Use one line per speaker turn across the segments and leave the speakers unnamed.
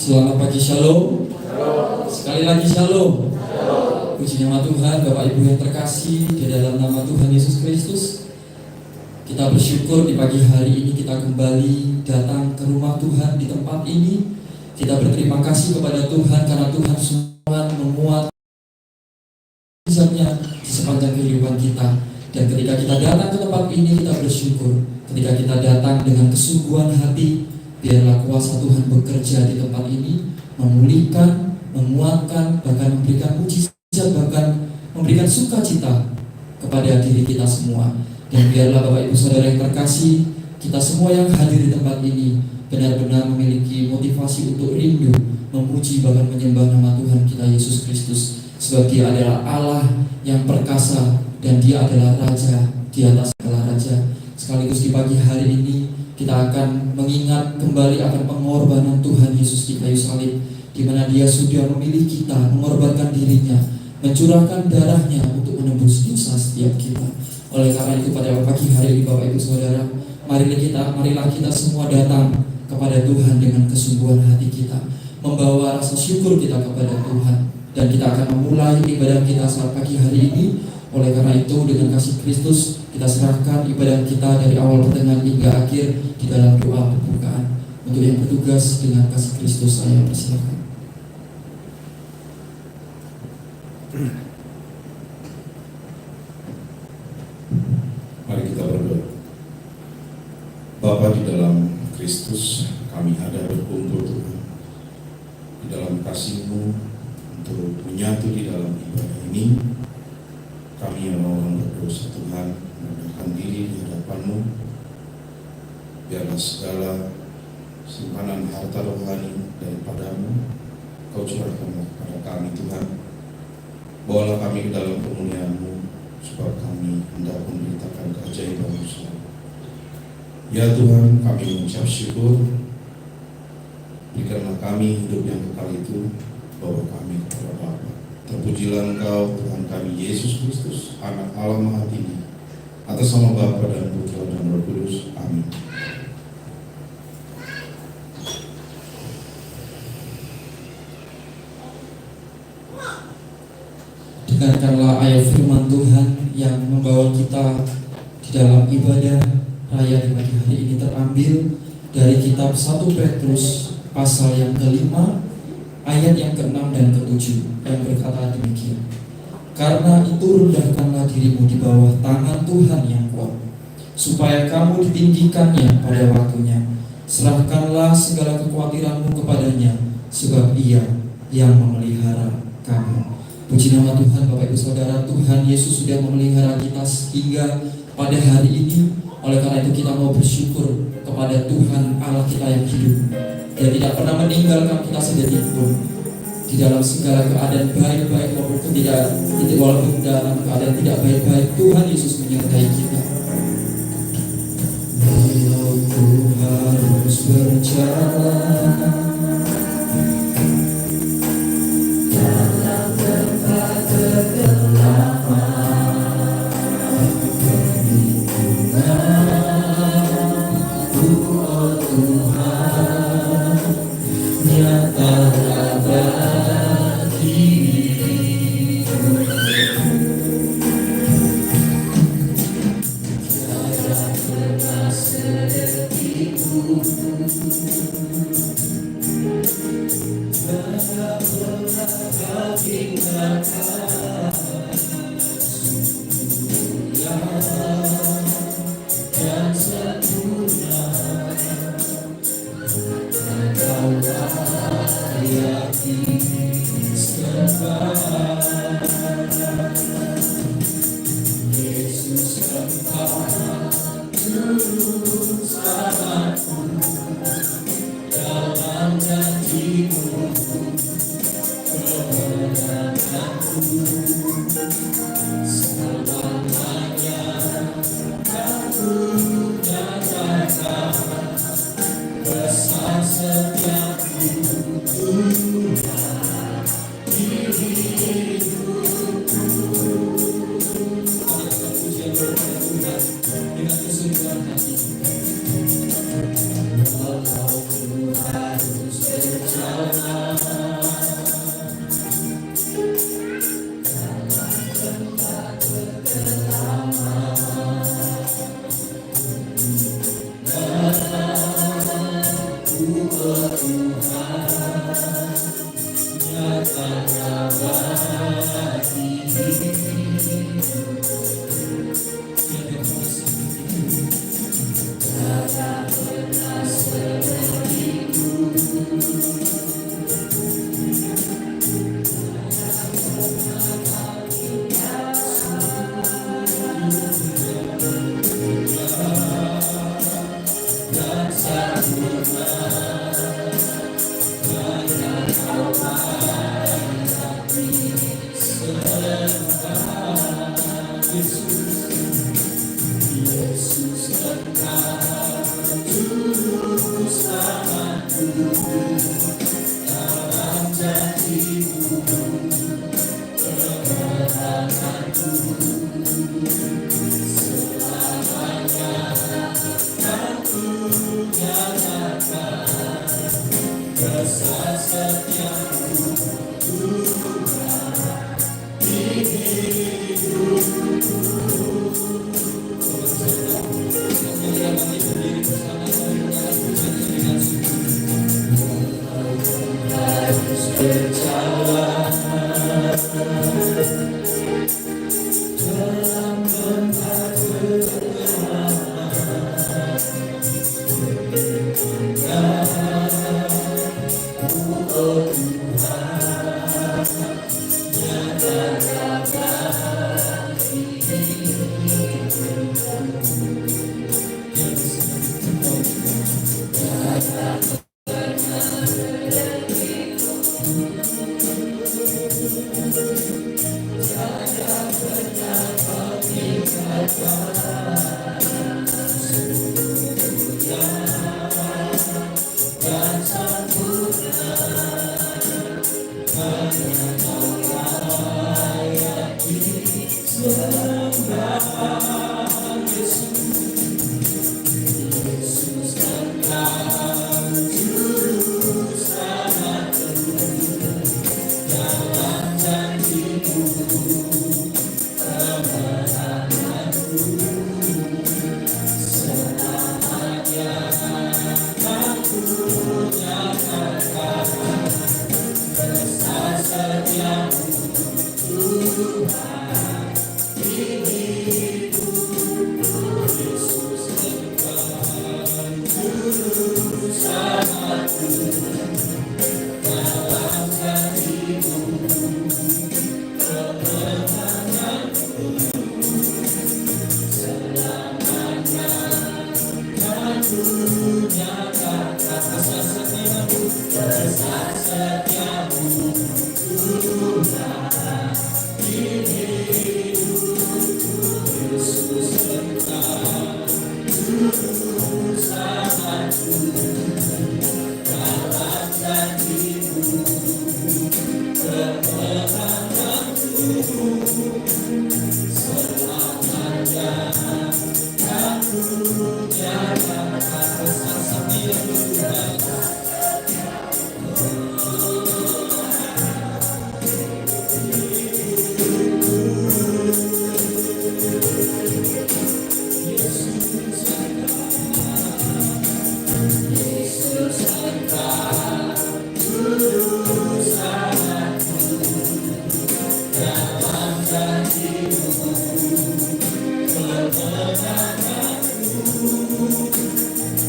Selamat pagi, shalom. Sekali lagi shalom. Puji nama Tuhan, Bapak Ibu yang terkasih, di dalam nama Tuhan Yesus Kristus. Kita bersyukur di pagi hari ini kita kembali datang ke rumah Tuhan di tempat ini. Kita berterima kasih kepada Tuhan karena Tuhan sangat memuat di sepanjang kehidupan kita. Dan ketika kita datang ke tempat ini, kita bersyukur. Ketika kita datang dengan kesungguhan hati, biarlah kuasa Tuhan bekerja di tempat ini, memulihkan, menguatkan, bahkan memberikan mujizat, bahkan memberikan sukacita kepada diri kita semua. Dan biarlah Bapak Ibu Saudara yang terkasih, kita semua yang hadir di tempat ini benar-benar memiliki motivasi untuk rindu, memuji, bahkan menyembah nama Tuhan kita Yesus Kristus. Sebab Dia adalah Allah yang perkasa dan Dia adalah Raja di atas segala Raja. Sekaligus di pagi hari ini kita akan mengingat kembali akan pengorbanan Tuhan Yesus di kayu salib, di mana Dia sudah memilih kita, mengorbankan dirinya, mencurahkan darahnya untuk menembus dosa setiap kita. Oleh karena itu pada pagi hari ini Bapak Ibu Saudara, marilah kita semua datang kepada Tuhan dengan kesungguhan hati kita, membawa rasa syukur kita kepada Tuhan, dan kita akan memulai ibadah kita saat pagi hari ini. Oleh karena itu dengan kasih Kristus kita serahkan ibadah kita dari awal pertengahan hingga akhir di dalam doa pembukaan. Untuk yang bertugas dengan kasih Kristus saya persilakan.
Mari kita berdoa. Bapa di dalam Kristus, kami ada berkumpul Tuhan di dalam kasih-Mu untuk menyatu di dalam ibadah ini. Kami yang orang berdosa Tuhan, merendahkan diri di hadapan-Mu. Biarlah segala simpanan harta rohani daripada-Mu Kau curahkanlah kepada kami Tuhan. Bawalah kami ke dalam kemuliaan-Mu, sebab kami hendak memberitakan keajaiban-Mu selalu. Ya Tuhan, kami mengucap syukur. Berikanlah kami hidup yang kekal itu, bawa kami kepada Bapa. Terpujilah Engkau Tuhan kami Yesus Kristus, Anak Allah Maha Tinggi, atas nama Bapa dan Putra dan Roh Kudus. Amin.
Dengarkanlah ayat firman Tuhan yang membawa kita di dalam ibadah raya di pagi hari ini, terambil dari kitab 1 Petrus pasal yang ke-5 ayat yang ke-6 dan ke-7 yang berkata demikian. Karena itu rendahkanlah dirimu di bawah tangan Tuhan yang kuat, supaya kamu ditinggikannya pada waktunya. Serahkanlah segala kekhawatiranmu kepadanya, sebab Ia yang memelihara kamu. Puji nama Tuhan. Bapak Ibu Saudara, Tuhan Yesus sudah memelihara kita hingga pada hari ini. Oleh karena itu kita mau bersyukur kepada Tuhan Allah kita yang hidup. Dia tidak pernah meninggalkan kita sedetik pun. Di dalam segala keadaan baik-baik maupun tidak, walaupun dalam keadaan tidak baik-baik, Tuhan Yesus menyertai kita. Walau ku harus berjalan dalam tempat kegelapan, perlindungan-Mu, oh Tuhan, nyatalah bagi tiada pernah sedetik pun, tiada pernah Kau tinggalkan. Mulia dan sempurna Engkau layak disembah. Yesus Engkau juru selamatku, dalam janji-Mu kemenanganku. Selamanya aku nyatakan besar setiap-Mu Tuhan di hidupku. Pujian kepada Tuhan dengan kesungguhan hati. Walau ku harus berjalan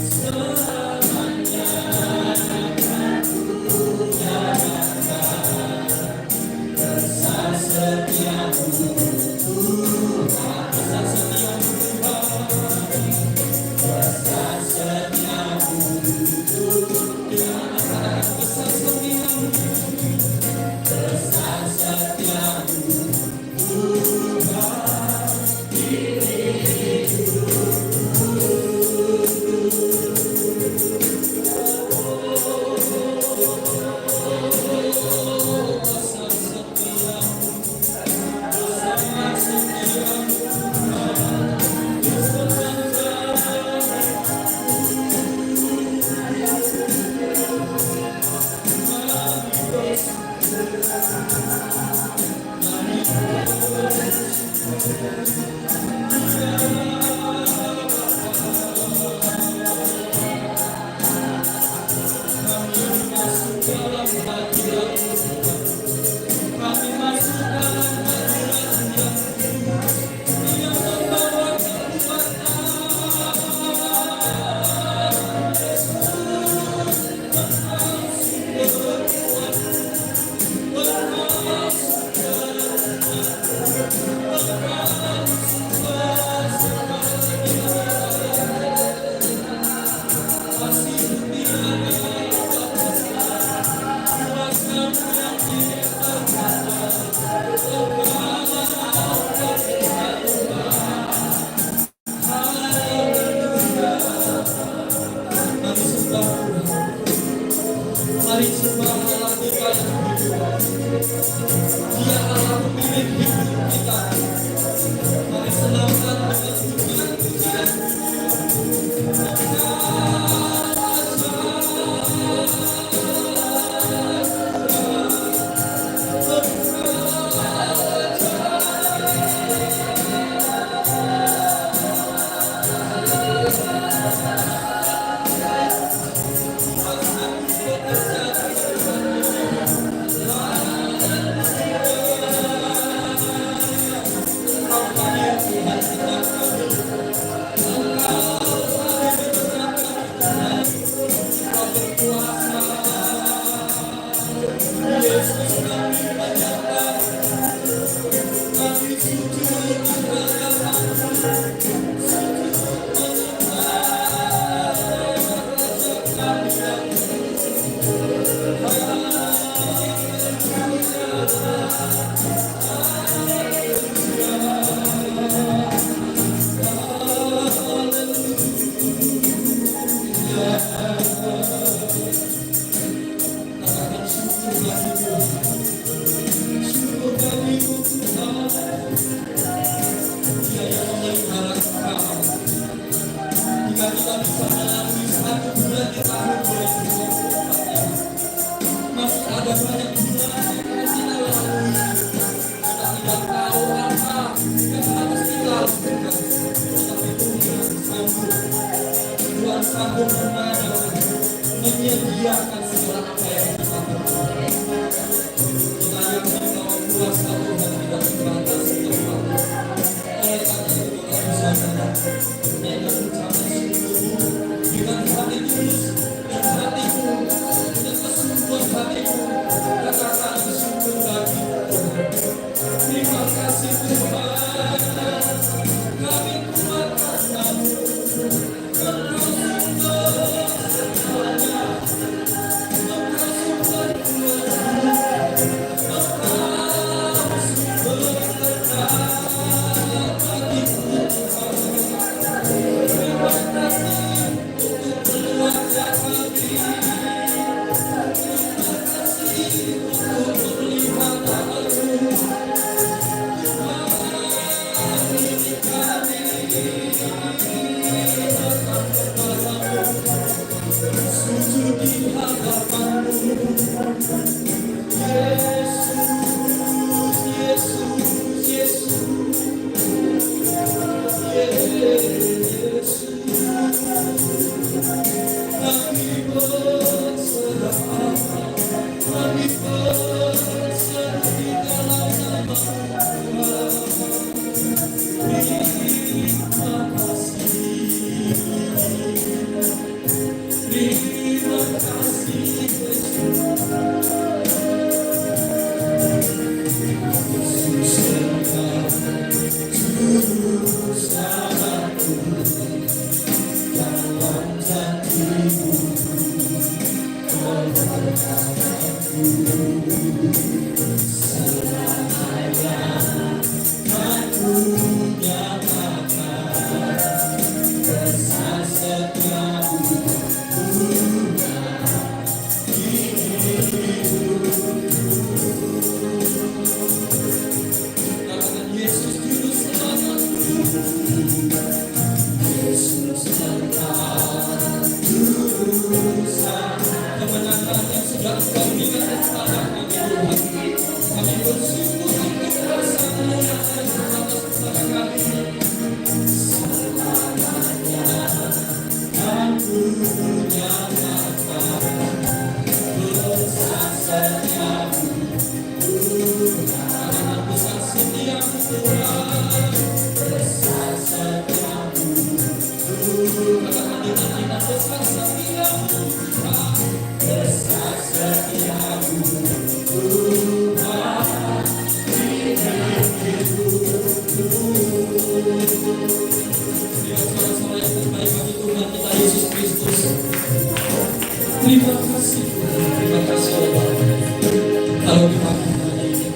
Selamanya
Ketika kita bisa melalui 1 bulan di tahun 2024 masih ada banyak bulan yang masih kita lalui. Kita tidak tahu apa yang harus kita lakukan, tetapi Tuhan sanggup menyediakan segala apa yang kita perlukan. Kita yakin bahwa kuasa Tuhan tidak terbatas tempat. Oleh karena itu kami saudara, dengan ucapan sungguh, dengan hati tulus dan hatimu dan kesungguhan hatimu, katakan bersyukur bagi Tuhan. Terima kasih Tuhan, kami kuatkan Kamu. Engkau sungguh semuanya, Engkau sungguh kuasa, Engkau sungguh berkah bagiku Tuhan. Terima kasih untuk keluarga kami, terima kasih untuk perlihatan-Mu. Hari ini kami sujud di hadapan-Mu, Yesus, Yesus, Yesus, Yesus. Kami berserah, kami berserah di dalam nama Tuhan. Terima kasih, terima kasih Yesus. Engkau juru selamatku dalam janji-Mu, memberkatiku selamanya. Aku nyatakan kasih setia-Mu, katakan Yesus juru selamatku, Yesus Tuhan juru selamat. Kemenangan yang sudah Engkau berikan kepada kami Tuhan, kami bersyukur untuk kuasa-Mu yang ada atas kepada kami. Selamanya aku nyatakan besar setiamu Tuhan, besar setiamu Tuhan, besar setiamu Tuhan, katakan besar setiamu Tuhan, besar setiamu Tuhan, sama-sama yang terbaik bagi Tuhan kita Yesus Kristus. Terima kasih, terima kasih Allah. Kalau di pagi hari ini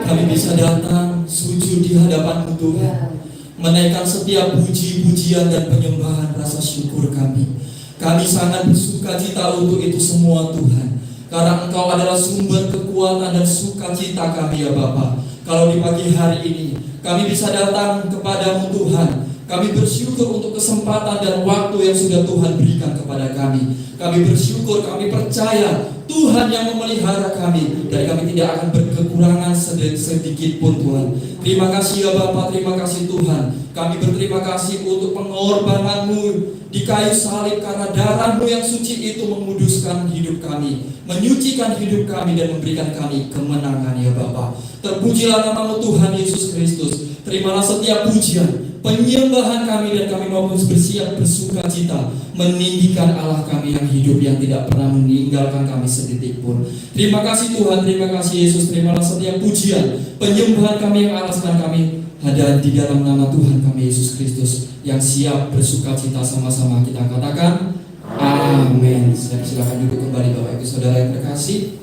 kami bisa datang sujud di hadapan-Mu Tuhan, menaikkan setiap puji-pujian dan penyembahan rasa syukur kami. Kami sangat bersukacita untuk itu semua Tuhan, karena Engkau adalah sumber kekuatan dan sukacita kami ya Bapa. Kalau di pagi hari ini kami bisa datang kepada-Mu Tuhan, kami bersyukur untuk kesempatan dan waktu yang sudah Tuhan berikan kepada kami. Kami bersyukur, kami percaya Tuhan yang memelihara kami, dan kami tidak akan berkekurangan sedikit pun Tuhan. Terima kasih ya Bapa, terima kasih Tuhan. Kami berterima kasih untuk pengorbanan-Mu di kayu salib, karena darah-Mu yang suci itu menguduskan hidup kami, menyucikan hidup kami, dan memberikan kami kemenangan ya Bapa. Terpujilah nama-Mu Tuhan Yesus Kristus. Terimalah setiap pujian, penyembahan kami, dan kami mau bersiap bersuka cita meninggikan Allah kami yang hidup, yang tidak pernah meninggalkan kami sedetik pun. Terima kasih Tuhan, terima kasih Yesus. Terimalah setiap pujian, penyembahan kami yang alaskan kami ada di dalam nama Tuhan kami Yesus Kristus, yang siap bersuka cita. Sama-sama kita katakan amin. Silakan duduk kembali Bapak Ibu Saudara yang terkasih.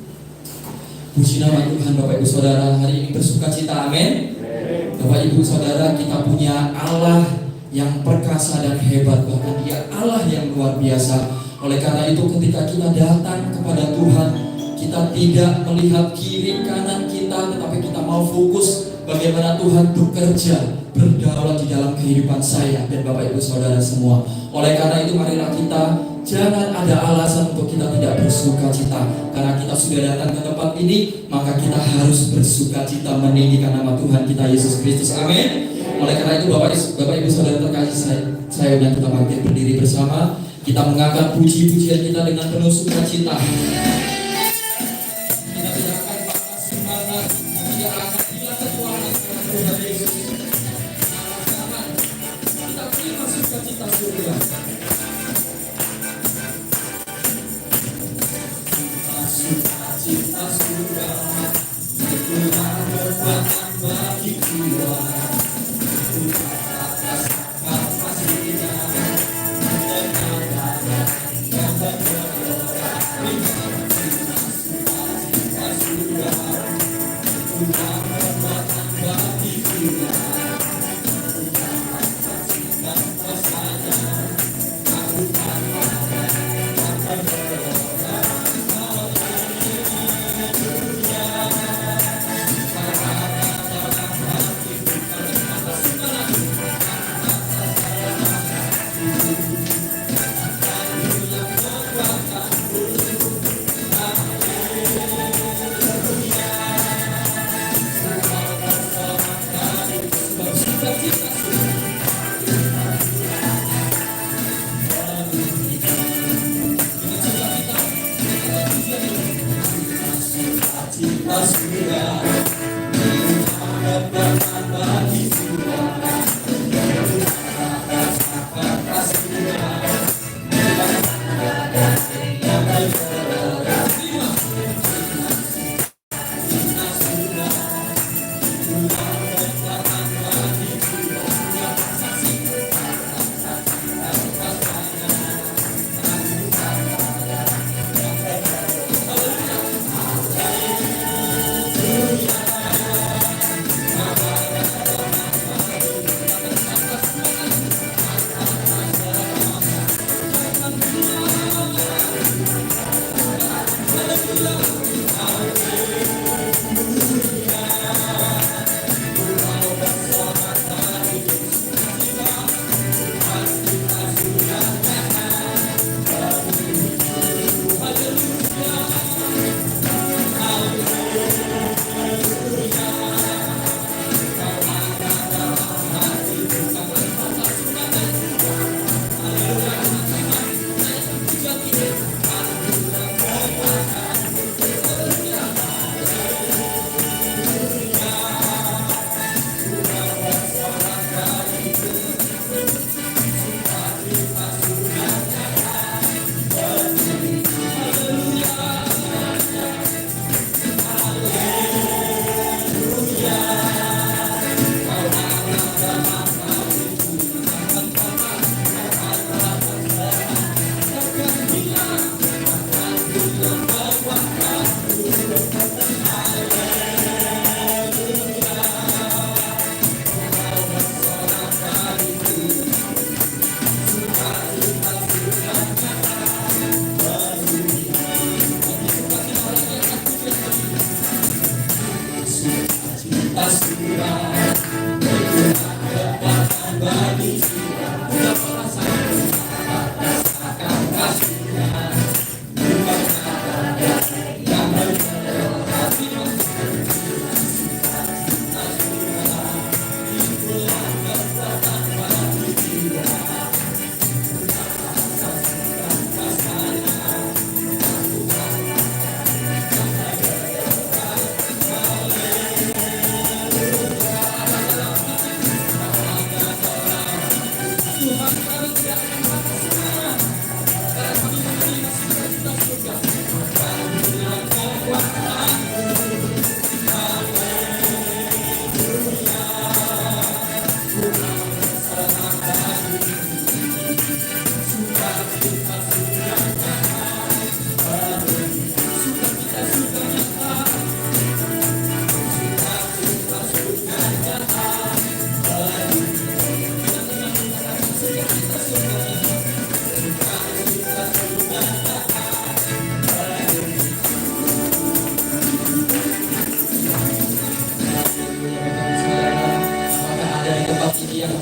Puji nama Tuhan Bapak Ibu Saudara, hari ini bersuka cita, amin. Bapak Ibu Saudara, kita punya Allah yang perkasa dan hebat, bahkan Dia Allah yang luar biasa. Oleh karena itu ketika kita datang kepada Tuhan, kita tidak melihat kiri kanan kita, tetapi kita mau fokus bagaimana Tuhan bekerja berdaulat di dalam kehidupan saya dan Bapak Ibu Saudara semua. Oleh karena itu marilah kita jangan ada alasan untuk kita tidak bersuka cita. Karena kita sudah datang ke tempat ini, maka kita harus bersuka cita meninggikan nama Tuhan kita Yesus Kristus. Amin. Oleh karena itu Bapak Ibu Saudara terkasih, saya undang kita bangkit berdiri bersama. Kita mengangkat puji-pujian kita dengan penuh sukacita. Kita tidak akan patah semangat, tidak akan hilang kekuatan karena Tuhan Yesus. Jangan kita terima sukacita surga. Sukacita surga, itulah kekuatan bagi jiwa. Itulah atas kapasitas.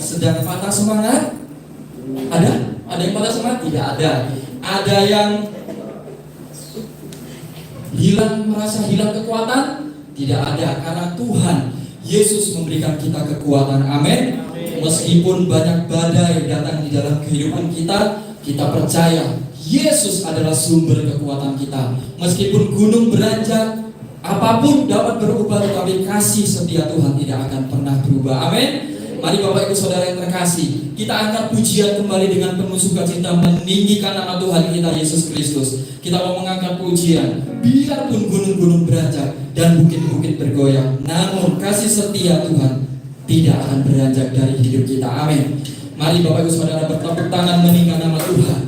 sedang patah semangat? Ada? Ada yang patah semangat? Tidak ada. Ada yang merasa hilang kekuatan? Tidak ada, karena Tuhan Yesus memberikan kita kekuatan. Amin. Meskipun banyak badai datang di dalam kehidupan kita, kita percaya Yesus adalah sumber kekuatan kita. Meskipun gunung beranjak, apapun dapat berubah, tetapi kasih setia Tuhan tidak akan pernah berubah. Amin. Mari Bapak Ibu Saudara yang terkasih, kita angkat pujian kembali dengan penuh sukacita meninggikan nama Tuhan kita Yesus Kristus. Kita mau mengangkat pujian, biarpun gunung-gunung beranjak dan bukit-bukit bergoyang, namun kasih setia Tuhan tidak akan beranjak dari hidup kita. Amin. Mari Bapak Ibu Saudara bertepuk tangan meninggikan nama Tuhan.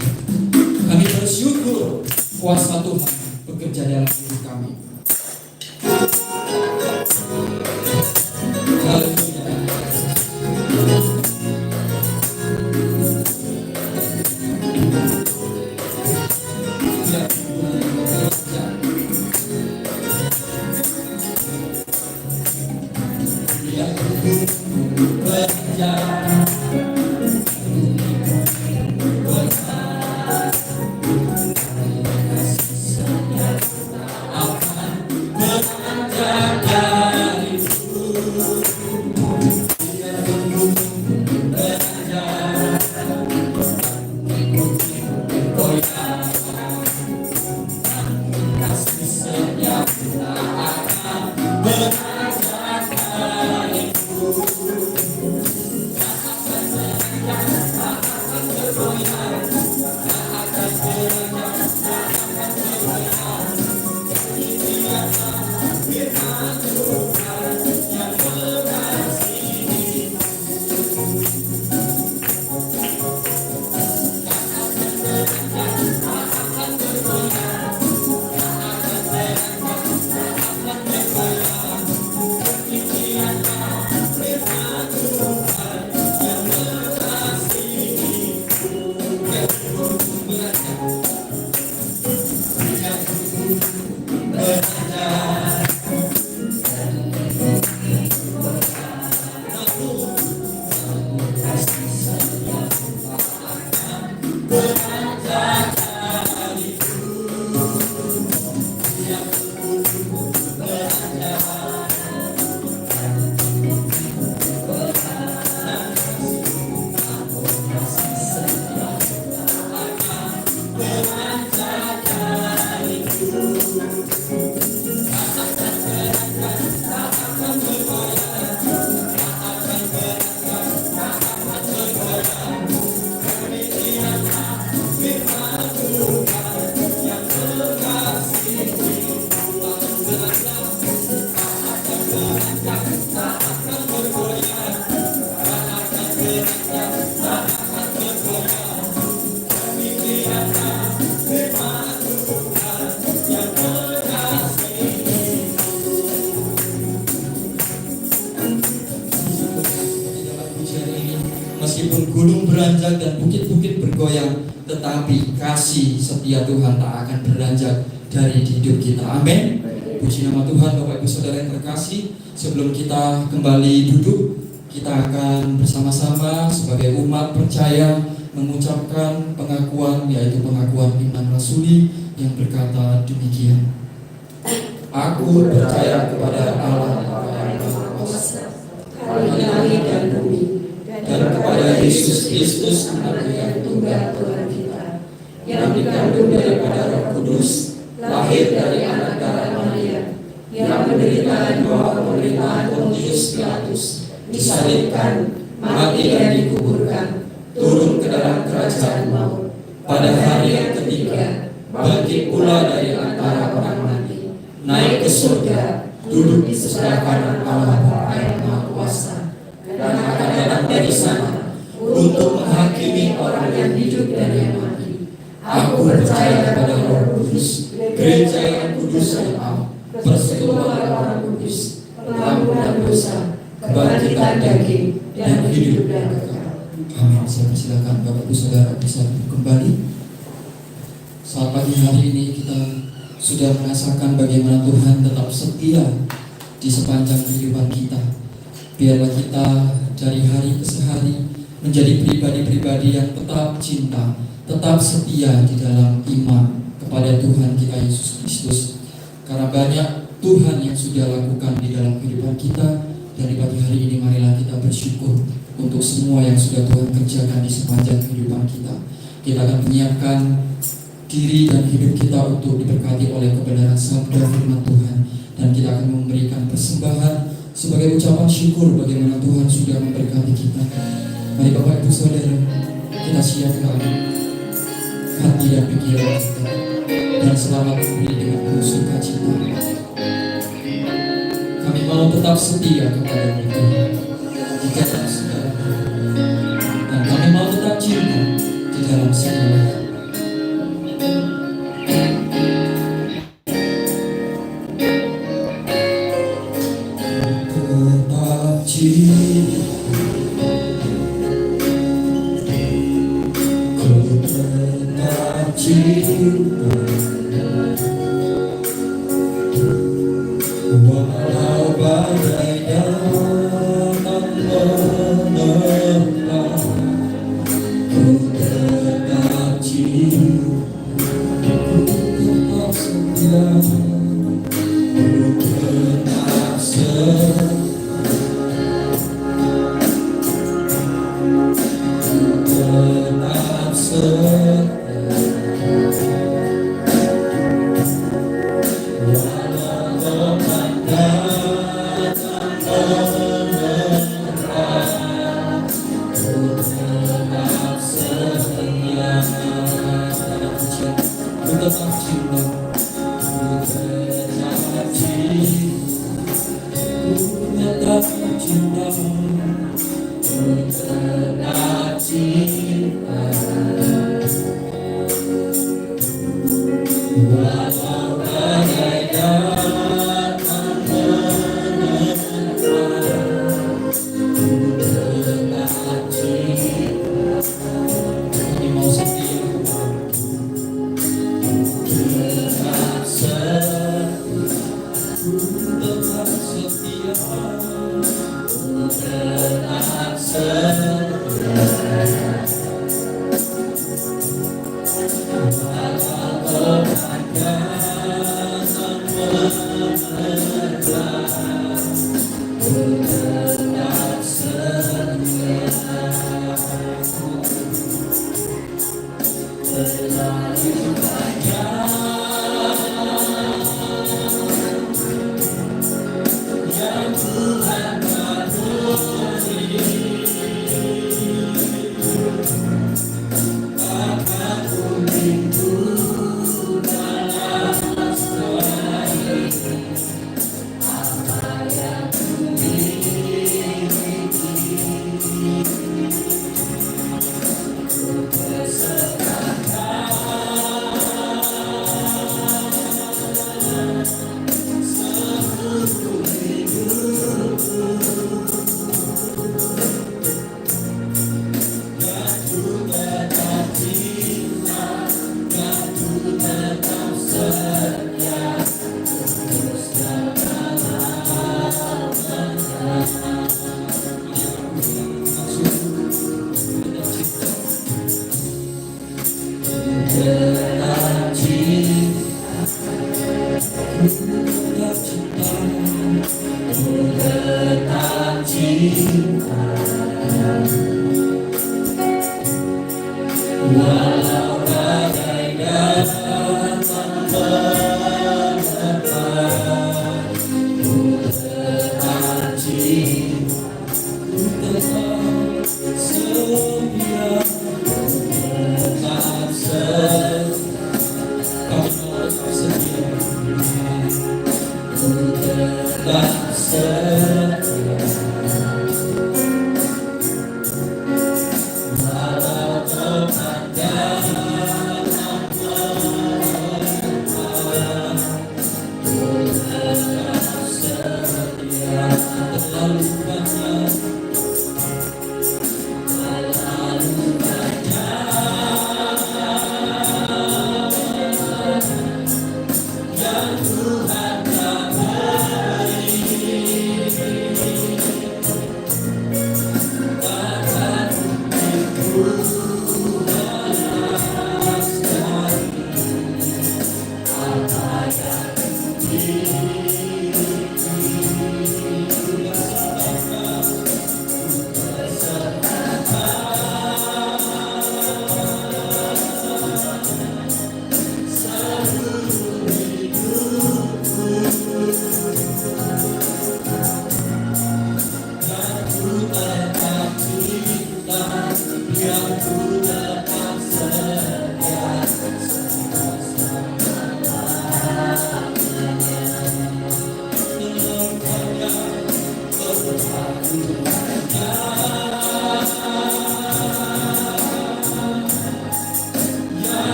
Kami bersyukur kuasa Tuhan bekerja dalam hidup kami. Haleluya. Meskipun gunung beranjak dan bukit-bukit bergoyang, tetapi kasih setia Tuhan tak akan beranjak dari hidup kita. Amin. Puji nama Tuhan. Bapak Ibu Saudara yang terkasih, sebelum kita kembali duduk, kita akan bersama-sama sebagai umat percaya mengucapkan pengakuan, yaitu pengakuan iman rasuli yang berkata demikian. Aku percaya kepada Allah yang Maha Kuasa, langit dan bumi, dan kepada Yesus Kristus Anak yang tunggal Tuhan kita, yang dikandung daripada Roh Kudus, lahir dari anak darah Maria, yang menderita di bawah pemerintahan Pontius Pilatus, disalibkan, mati dan dikuburkan, turun ke dalam kerajaan maut, pada hari yang ketiga bangkit pula dari antara orang mati, naik ke surga, duduk di sebelah kanan Allah Bapa yang Maha Kuasa, dan akan datang dari sana untuk menghakimi orang yang hidup dan yang mati. Aku percaya kepada Roh Kudus, gereja yang kudus dan am, persekutuan orang kudus, pengampunan dosa, kebangkitan daging, dan hidup yang kekal. Amin. Saya persilakan Bapak Ibu Saudara bisa kembali. Saat pagi hari ini kita sudah merasakan bagaimana Tuhan tetap setia di sepanjang kehidupan kita. Biarlah kita dari hari ke hari menjadi pribadi-pribadi yang tetap cinta, tetap setia di dalam iman kepada Tuhan kita Yesus Kristus. Karena banyak Tuhan yang sudah lakukan di dalam kehidupan kita. Dan di pagi hari ini marilah kita bersyukur untuk semua yang sudah Tuhan kerjakan di sepanjang kehidupan kita. Kita akan menyiapkan diri dan hidup kita untuk diberkati oleh kebenaran sabda firman Tuhan. Dan kita akan memberikan persembahan sebagai ucapan syukur bagaimana Tuhan sudah memberkati kita. Mari Bapak Ibu Saudara, kita siapkan hati dan pikiran kita, dan selamat beri dengan penuh sukacita. Kami mau tetap setia kepada Tuhan di dalam segala hal, dan kami mau tetap cinta di dalam segala hal. Tetap cinta, tetap cinta, walau badai datang menerpa, ku tetap cinta, ku tetap setia, ku tetap setia, tetap setia.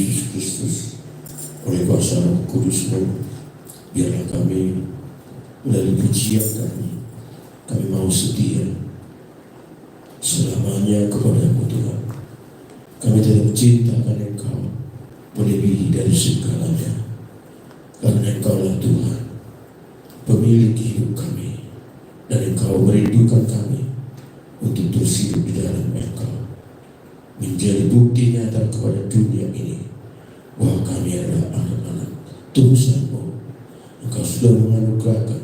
Yesus Kristus, oleh kuasa Roh Kudus-Mu, biarlah kami melalui pujian kami mau setia selamanya kepada-Mu Tuhan. Kami tidak mencintakan Engkau melebihi dari segalanya, karena Engkaulah Tuhan, pemilik hidup kami, dan Engkau merindukan kami untuk terus hidup di dalam Engkau, menjadi bukti nyata kepada dunia ini bahwa kami adalah anak-anak Tuhan-Mu. Engkau sudah menganugerahkan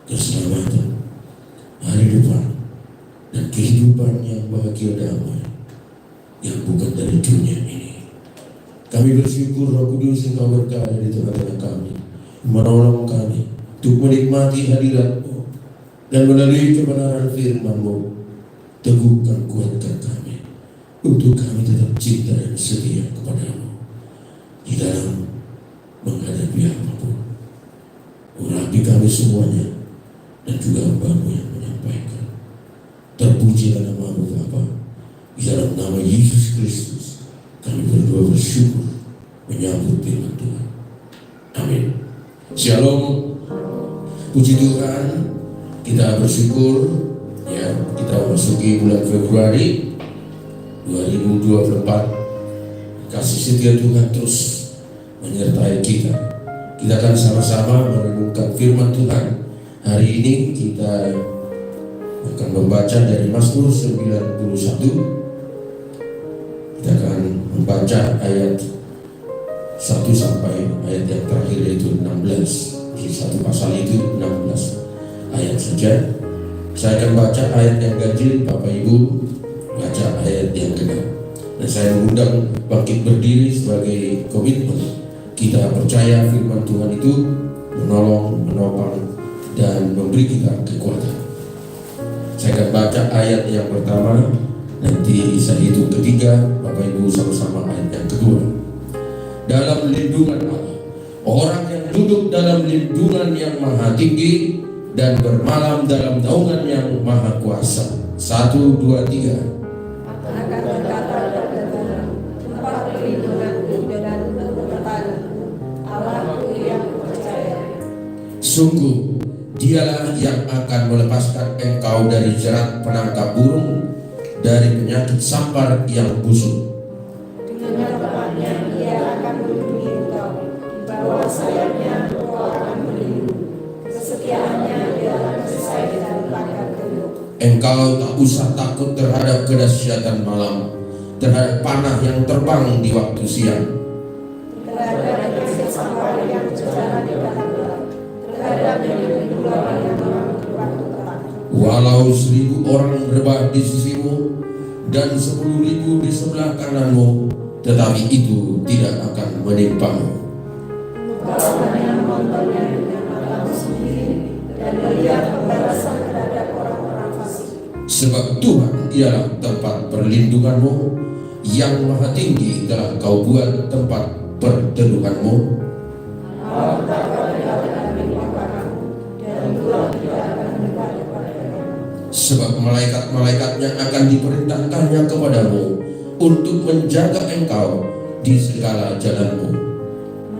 keselamatan, hari depan, dan kehidupan yang bahagia damai yang bukan dari dunia ini. Kami bersyukur Roh Kudus Engkau berada di tengah-tengah kami, menolong kami untuk menikmati hadirat-Mu, dan melalui kebenaran firman-Mu teguhkan, kuatkan kami untuk kami tetap cinta dan setia kepada-Mu di dalam menghadapi apapun. Urapi kami semuanya, dan juga hamba-Mu yang menyampaikan. Terpujilah nama-Mu Bapa, di dalam nama Yesus Kristus kami berdoa bersyukur menyambut firman Tuhan. Amin. Shalom. Puji Tuhan, kita bersyukur ya, kita memasuki bulan Februari 2024. Kasih setia Tuhan terus menyertai kita. Kita akan sama-sama merenungkan firman Tuhan. Hari ini kita akan membaca dari Mazmur 91. Kita akan membaca ayat 1 sampai ayat yang terakhir, yaitu 16. Di satu pasal itu 16 ayat saja. Saya akan baca ayat yang ganjil, Bapak Ibu baca ayat yang genap. Dan saya mengundang bangkit berdiri sebagai komitmen. Kita percaya firman Tuhan itu menolong, menopang, dan memberi kita kekuatan. Saya akan baca ayat yang pertama, nanti saya hitung ketiga, Bapak Ibu sama-sama ayat yang kedua. Dalam lindungan Allah, orang yang duduk dalam lindungan yang maha tinggi dan bermalam dalam naungan yang maha kuasa. 1, 2, 3.
Akan berkata tempat perlindunganku dan berkata, Allahku yang percaya.
Sungguh Dialah yang akan melepaskan engkau dari jerat penangkap burung, dari penyakit sampar yang busuk.
Dengan tepatnya Ia akan melindungi engkau, di bawah sayapnya engkau akan berlindung. Kesetiaannya adalah perisai dan pagar teduh.
Engkau tak usah takut terhadap kedahsyatan malam, terhadap panah yang terbang di waktu siang,
Terhadap penyakit sampar yang berjalan di dalam gelap, terhadap penyakit ular yang malam waktu petang.
walau 1000 orang rebah di sisimu dan 10.000 di sebelah kananmu, tetapi itu tidak akan menimpamu.
Engkau hanya menontonnya dengan matamu sendiri dan melihat pembalasan terhadap orang-orang fasik.
Sebab Tuhan ialah tempat perlindunganmu, yang maha tinggi telah kau buat tempat perteduhanmu.
Allah takkan meninggalkan kamu, dan Tuhan tidak akan mendekat kepadamu.
Sebab malaikat-malaikatnya akan diperintahkannya kepadamu untuk menjaga engkau di segala jalanmu.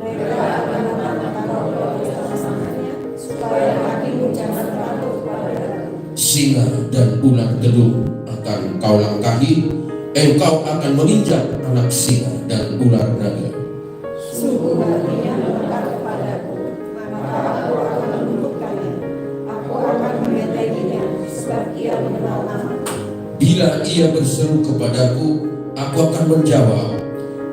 Mereka akan menatap kau di atas tangannya, supaya kakimu jangan terjatuh pada batu.
Singa dan ular gedung akan kau langkahi, engkau akan menginjak anak singa dan ular naga.
Sungguh hatinya melekat kepadaku, maka aku akan meluluhkannya. Aku akan membentenginya, sebab ia mengenal namaku.
Bila ia berseru kepadaku, aku akan menjawab.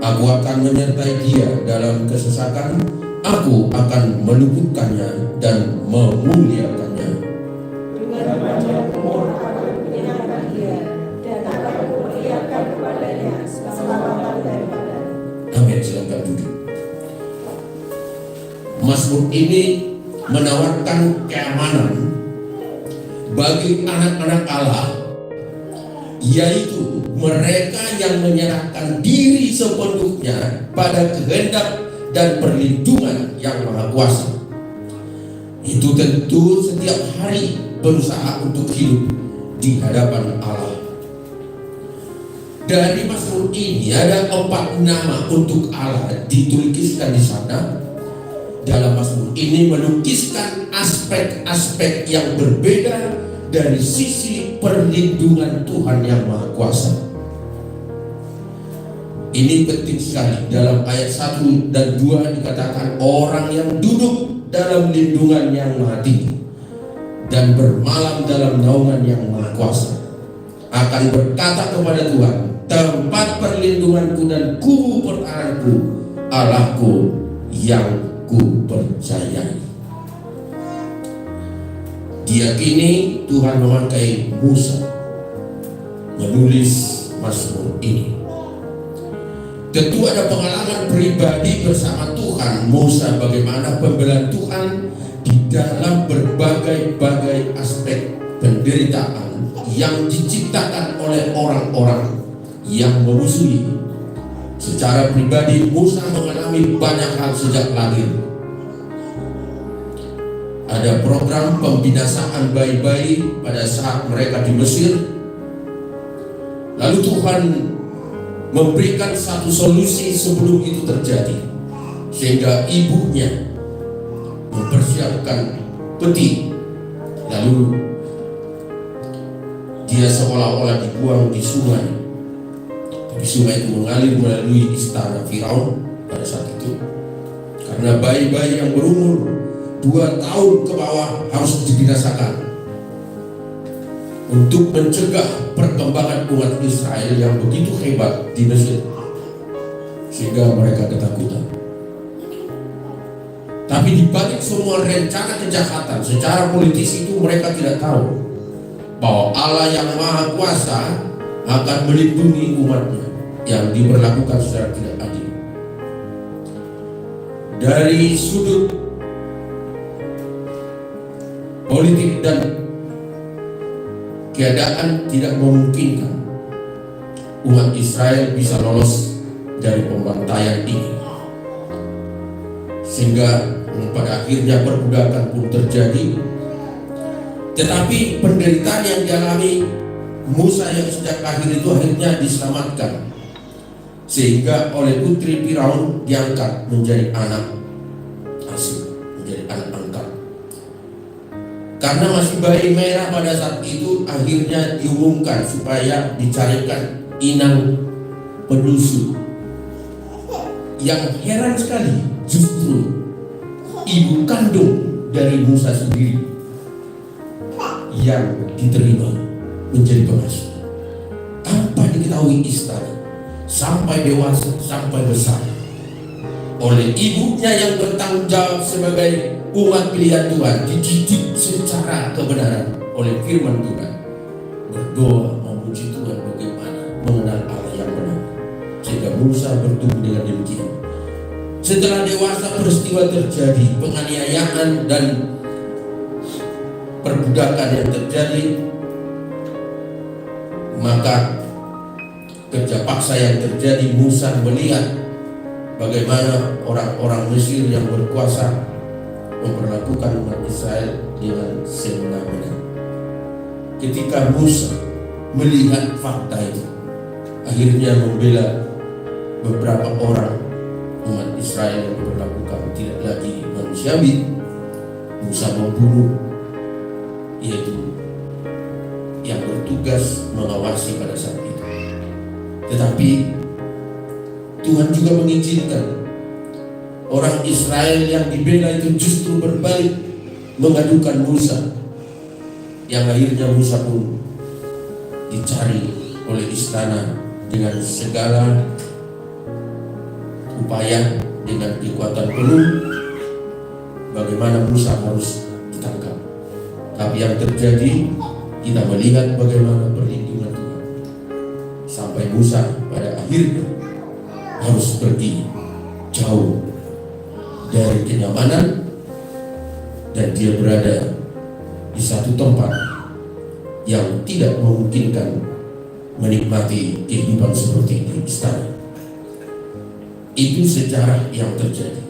Aku akan menyertai dia dalam kesesakan. Aku akan meluputkannya dan memuliakannya.
Dengan panjang umur akan menyenangkan dia, dan akan kuperlihatkan kepadanya keselamatan daripada.
Amin. Silakan duduk. Mazmur ini menawarkan keamanan bagi anak-anak Allah, yaitu mereka yang menyerahkan diri sepenuhnya pada kehendak dan perlindungan yang maha kuasa. Itu tentu setiap hari berusaha untuk hidup di hadapan Allah. dari Mazmur ini ada 4 nama untuk Allah dituliskan di sana. Dalam Mazmur ini melukiskan aspek-aspek yang berbeda dari sisi perlindungan Tuhan yang Maha Kuasa. Ini penting sekali. Dalam ayat 1 dan 2 dikatakan orang yang duduk dalam lindungan yang Maha Tinggi dan bermalam dalam naungan yang Maha Kuasa akan berkata kepada Tuhan, tempat perlindunganku dan kubu pertahananku, Allahku yang ku percayai. Diyakini Tuhan memakai Musa menulis Mazmur ini. Tentu ada pengalaman pribadi bersama Tuhan Musa, bagaimana pembelaan Tuhan di dalam berbagai aspek penderitaan yang diciptakan oleh orang-orang yang memusuhi. Secara pribadi Musa mengalami banyak hal sejak lahir. Ada program pembinasaan bayi-bayi pada saat mereka di Mesir. Lalu Tuhan memberikan satu solusi sebelum itu terjadi, sehingga ibunya mempersiapkan peti, lalu dia seolah-olah dibuang di sungai. Tapi sungai itu mengalir melalui istana Firaun pada saat itu. Karena bayi-bayi yang berumur 2 tahun ke bawah harus dibinasakan untuk mencegah perkembangan umat Israel yang begitu hebat di Mesir, sehingga mereka ketakutan. Tapi di balik semua rencana kejahatan secara politis itu, mereka tidak tahu bahwa Allah yang Maha Kuasa akan melindungi umatnya yang diperlakukan secara tidak adil. Dari sudut politik dan keadaan tidak memungkinkan umat Israel bisa lolos dari pembantaian ini, sehingga pada akhirnya perbudakan pun terjadi. Tetapi penderitaan yang dialami Musa yang sejak lahir itu akhirnya diselamatkan, sehingga oleh putri Firaun diangkat menjadi anak asuh, menjadi anak angkat. Karena masih bayi merah pada saat itu, akhirnya diumumkan supaya dicarikan inang penyusu. Yang heran sekali, justru ibu kandung dari Musa sendiri yang diterima menjadi pengasuh. Tanpa diketahui istana, sampai dewasa, sampai besar, oleh ibunya yang bertanggung jawab sebagai umat pilihan Tuhan, dididik secara kebenaran oleh firman Tuhan, berdoa memuji Tuhan bagaimana mengenal Allah yang benar, sehingga Musa bertumbuh dengan demikian. Setelah dewasa, peristiwa terjadi, penganiayaan dan perbudakan yang terjadi, maka kerja paksa yang terjadi. Musa melihat bagaimana orang-orang Mesir yang berkuasa memperlakukan umat Israel dengan semena-mena. Ketika Musa melihat fakta itu, akhirnya membela beberapa orang umat Israel yang diperlakukan tidak lagi manusiawi. Musa membunuh, yaitu yang bertugas mengawasi pada saat itu. Tetapi Tuhan juga mengizinkan orang Israel yang dibela itu justru berbalik mengadukan Musa, yang akhirnya Musa pun dicari oleh istana dengan segala upaya, dengan kekuatan penuh, bagaimana Musa harus ditangkap. Tapi yang terjadi, kita melihat bagaimana perlindungan Tuhan, sampai Musa pada akhirnya harus pergi jauh dari kenyamanan, dan dia berada di satu tempat yang tidak memungkinkan menikmati kehidupan seperti di istana. Itu sejarah yang terjadi.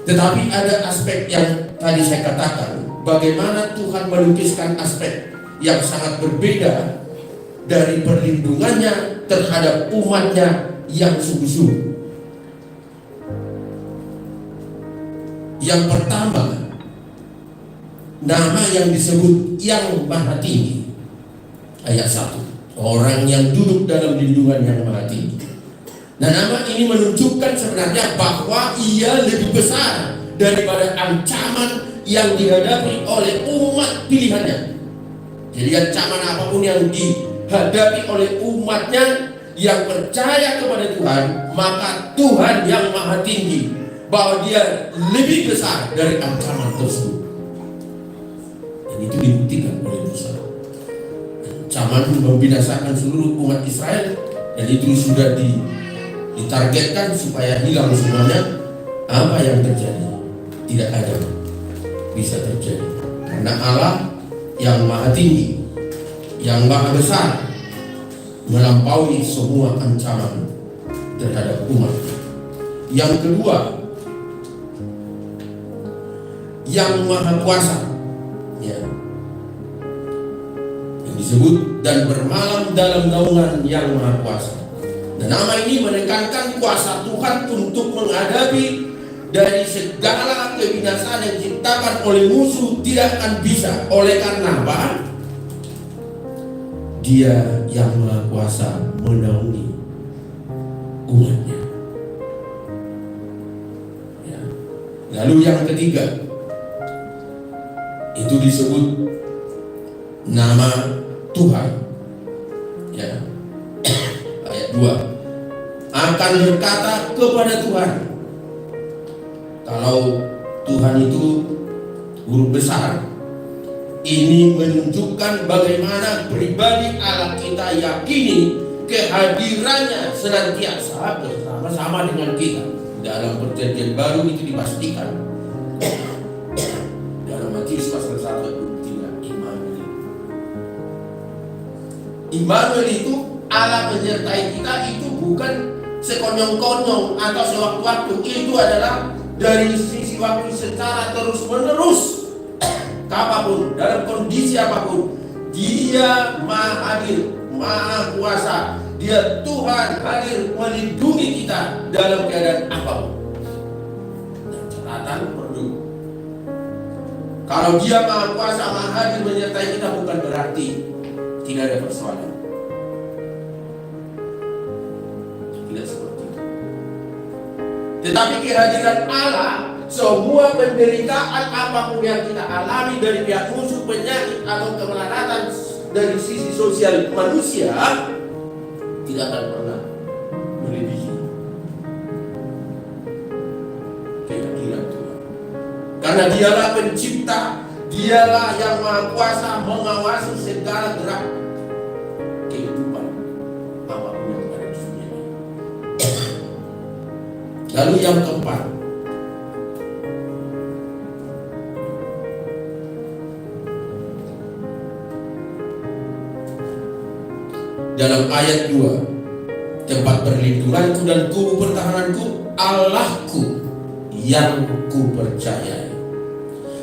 Tetapi ada aspek yang tadi saya katakan, bagaimana Tuhan melukiskan aspek yang sangat berbeda dari perlindungannya terhadap umatnya yang sungguh-sungguh. Yang pertama, nama yang disebut yang Maha Tinggi. Ayat 1, orang yang duduk dalam lindungan yang Maha Tinggi. Nah, nama ini menunjukkan sebenarnya bahwa ia lebih besar daripada ancaman yang dihadapi oleh umat pilihannya. Jadi ancaman apapun yang dihadapi oleh umatnya yang percaya kepada Tuhan, maka Tuhan yang Maha Tinggi, bahwa dia lebih besar dari ancaman tersebut. Dan itu dibuktikan oleh Musa. Ancaman membinasakan seluruh umat Israel, dan itu sudah ditargetkan supaya hilang semuanya. Apa yang terjadi? Tidak ada bisa terjadi, karena Allah yang Maha Tinggi, yang Maha Besar, melampaui semua ancaman terhadap umat. Yang kedua, yang Maha Kuasa, ya, yang disebut dan bermalam dalam naungan yang Maha Kuasa. Dan nama ini menekankan kuasa Tuhan untuk menghadapi dari segala kebinasaan yang diciptakan oleh musuh tidak akan bisa. Oleh karena apa? Dia yang Maha Kuasa menaungi umatnya. Ya. Lalu yang ketiga, itu disebut nama Tuhan. Ya. Ayat 2, akan berkata kepada Tuhan. Kalau Tuhan itu huruf besar, ini menunjukkan bagaimana pribadi Allah kita yakini kehadirannya senantiasa bersama-sama dengan kita. Dalam perjanjian baru itu dipastikan dalam Matius pasal 1 ayat 23, Immanuel. Immanuel itu Allah menyertai kita, itu bukan sekonyong-konyong atau sewaktu-waktu. Itu adalah dari sisi waktu secara terus-menerus. Apapun, dalam kondisi apapun, Dia Maha Hadir, Maha Kuasa. Dia Tuhan hadir melindungi kita dalam keadaan apapun. Dan catatan perlu, kalau Dia Maha Kuasa, Maha Hadir menyertai kita, bukan berarti tidak ada persoalan. Tidak seperti itu. Tetapi kehadiran Allah, semua penderitaan apapun yang kita alami dari pihak musuh, penyakit atau kemelaratan dari sisi sosial manusia, tidak akan pernah melebihi kehadiran Tuhan. Karena Dialah pencipta, Dialah yang Maha Kuasa, mengawasi segala gerak kehidupan apapun yang ada di dunia ini. Lalu yang keempat, dalam ayat 2, tempat perlindunganku dan kubu pertahananku, Allahku yang kupercayai.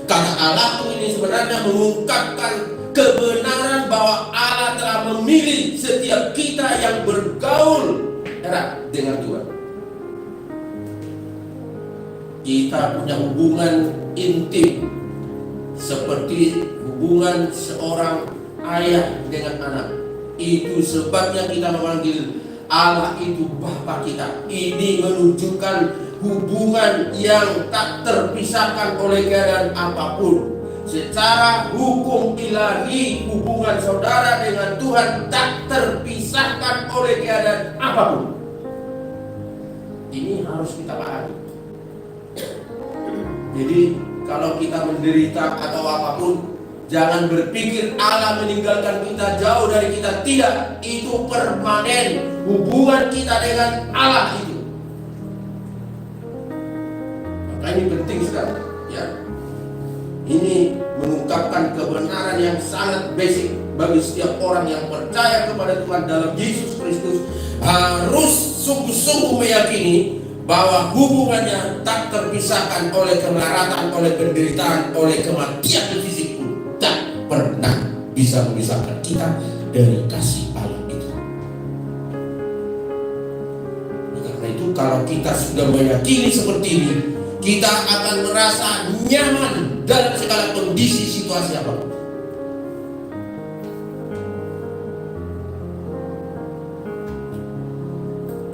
Kata Allahku ini sebenarnya mengungkapkan kebenaran bahwa Allah telah memilih setiap kita yang bergaul erat dengan Tuhan. Kita punya hubungan intim seperti hubungan seorang ayah dengan anak. Itu sebabnya kita memanggil Allah itu Bapa kita. Ini menunjukkan hubungan yang tak terpisahkan oleh keadaan apapun. Secara hukum ilahi, hubungan saudara dengan Tuhan tak terpisahkan oleh keadaan apapun. Ini harus kita pahami. Jadi kalau kita menderita atau apapun, jangan berpikir Allah meninggalkan kita, jauh dari kita. Tidak, itu permanen. Hubungan kita dengan Allah itu. Maka ini penting sekali, ya. Ini mengungkapkan kebenaran yang sangat basic bagi setiap orang yang percaya kepada Tuhan dalam Yesus Kristus. Harus sungguh-sungguh meyakini bahwa hubungannya tak terpisahkan oleh kemelaratan, oleh penderitaan, oleh kematian fisik pun tak pernah bisa memisahkan kita dari kasih Allah kalau kita sudah meyakini seperti ini, kita akan merasa nyaman dalam segala kondisi situasi apapun.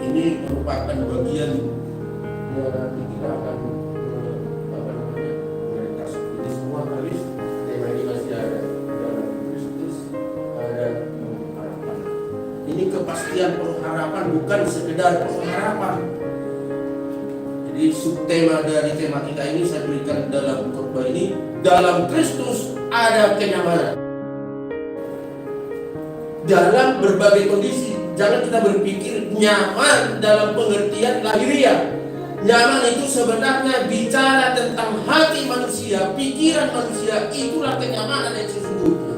Ini merupakan bagian yang nanti kita akan mereka ini semua habis. Tema ini masih ada dalam Kristus, ada pengharapan. Ini kepastian pengharapan, bukan sekedar pengharapan. Jadi subtema dari tema kita ini saya berikan dalam khotbah ini, dalam Kristus ada kenyamanan. Dalam berbagai kondisi, jangan kita berpikir nyaman dalam pengertian lahiriah. Nyaman itu sebenarnya bicara tentang hati manusia, pikiran manusia, itulah kenyamanan yang sesungguhnya.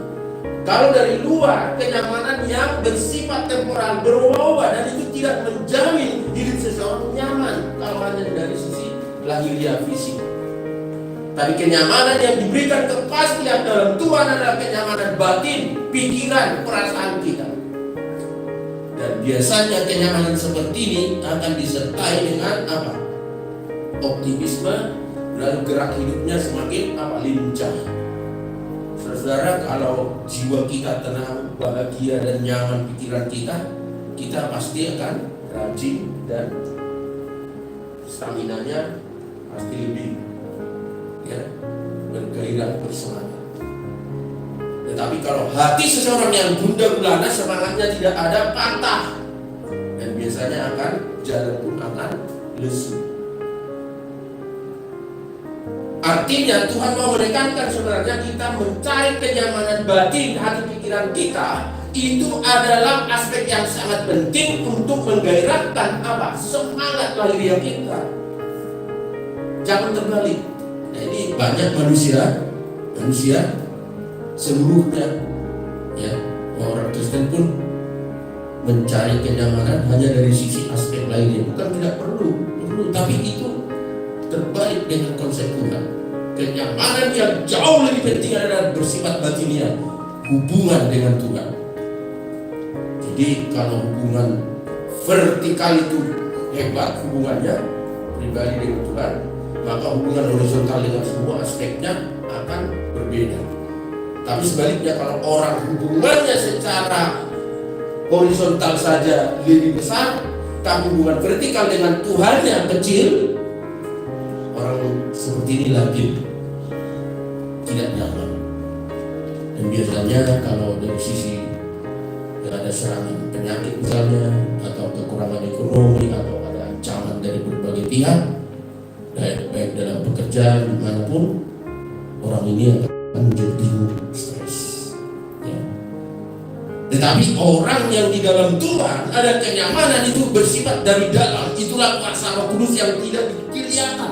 Kalau dari luar, kenyamanan yang bersifat temporal, berubah-ubah, dan itu tidak menjamin hidup seseorang nyaman kalau hanya dari sisi lahiriah fisik. Tapi kenyamanan yang diberikan kepastian dalam Tuhan adalah kenyamanan batin, pikiran, perasaan kita. Dan biasanya kenyamanan seperti ini akan disertai dengan apa? Optimisme, lalu gerak hidupnya semakin lincah. Saudara, kalau jiwa kita tenang, bahagia dan nyaman pikiran kita pasti akan rajin dan staminanya pasti lebih bergairah, bersemangat. Tetapi kalau hati seseorang yang gundah gulana, semangatnya tidak ada, patah, dan biasanya akan jalan pun akan lesu. Artinya Tuhan mau menekankan sebenarnya kita mencari kenyamanan batin hati pikiran kita itu adalah aspek yang sangat penting untuk menggairahkan semangat lahiriah kita. Jangan terbalik. Nah, ini banyak manusia seluruhnya, orang Kristen pun mencari kenyamanan hanya dari sisi aspek lainnya. Bukan tidak perlu, tapi itu terbalik dengan konsep Tuhan. Kenyamanan yang jauh lebih penting adalah bersifat batiniah, hubungan dengan Tuhan. Jadi kalau hubungan vertikal itu hebat hubungannya pribadi dengan Tuhan, maka hubungan horizontal dengan semua aspeknya akan berbeda. Tapi sebaliknya, kalau orang hubungannya secara horizontal saja lebih besar, tapi hubungan vertikal dengan Tuhannya kecil, orang seperti ini lagi tidak nyaman. Dan biasanya kalau dari sisi ada serangan penyakit misalnya, atau kekurangan ekonomi, atau ada ancaman dari berbagai pihak, baik dalam pekerjaan dimanapun, orang ini akan menjadi bingung, stres. Tetapi orang yang di dalam Tuhan ada kenyamanan itu bersifat dari dalam. Itulah kuasa Roh Kudus yang tidak kelihatan.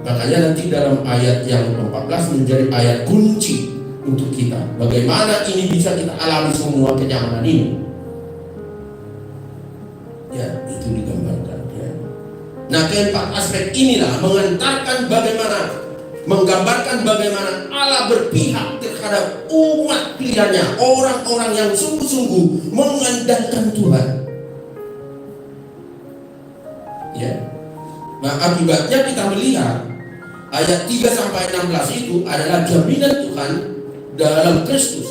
Makanya nanti dalam ayat yang 14 menjadi ayat kunci untuk kita. Bagaimana ini bisa kita alami semua kenyamanan ini? Itu digambarkan. Nah, keempat aspek inilah menggambarkan bagaimana Allah berpihak terhadap umat pilihannya, orang-orang yang sungguh-sungguh mengandalkan Tuhan. Nah, akibatnya kita melihat ayat 3-16 itu adalah jaminan Tuhan dalam Kristus.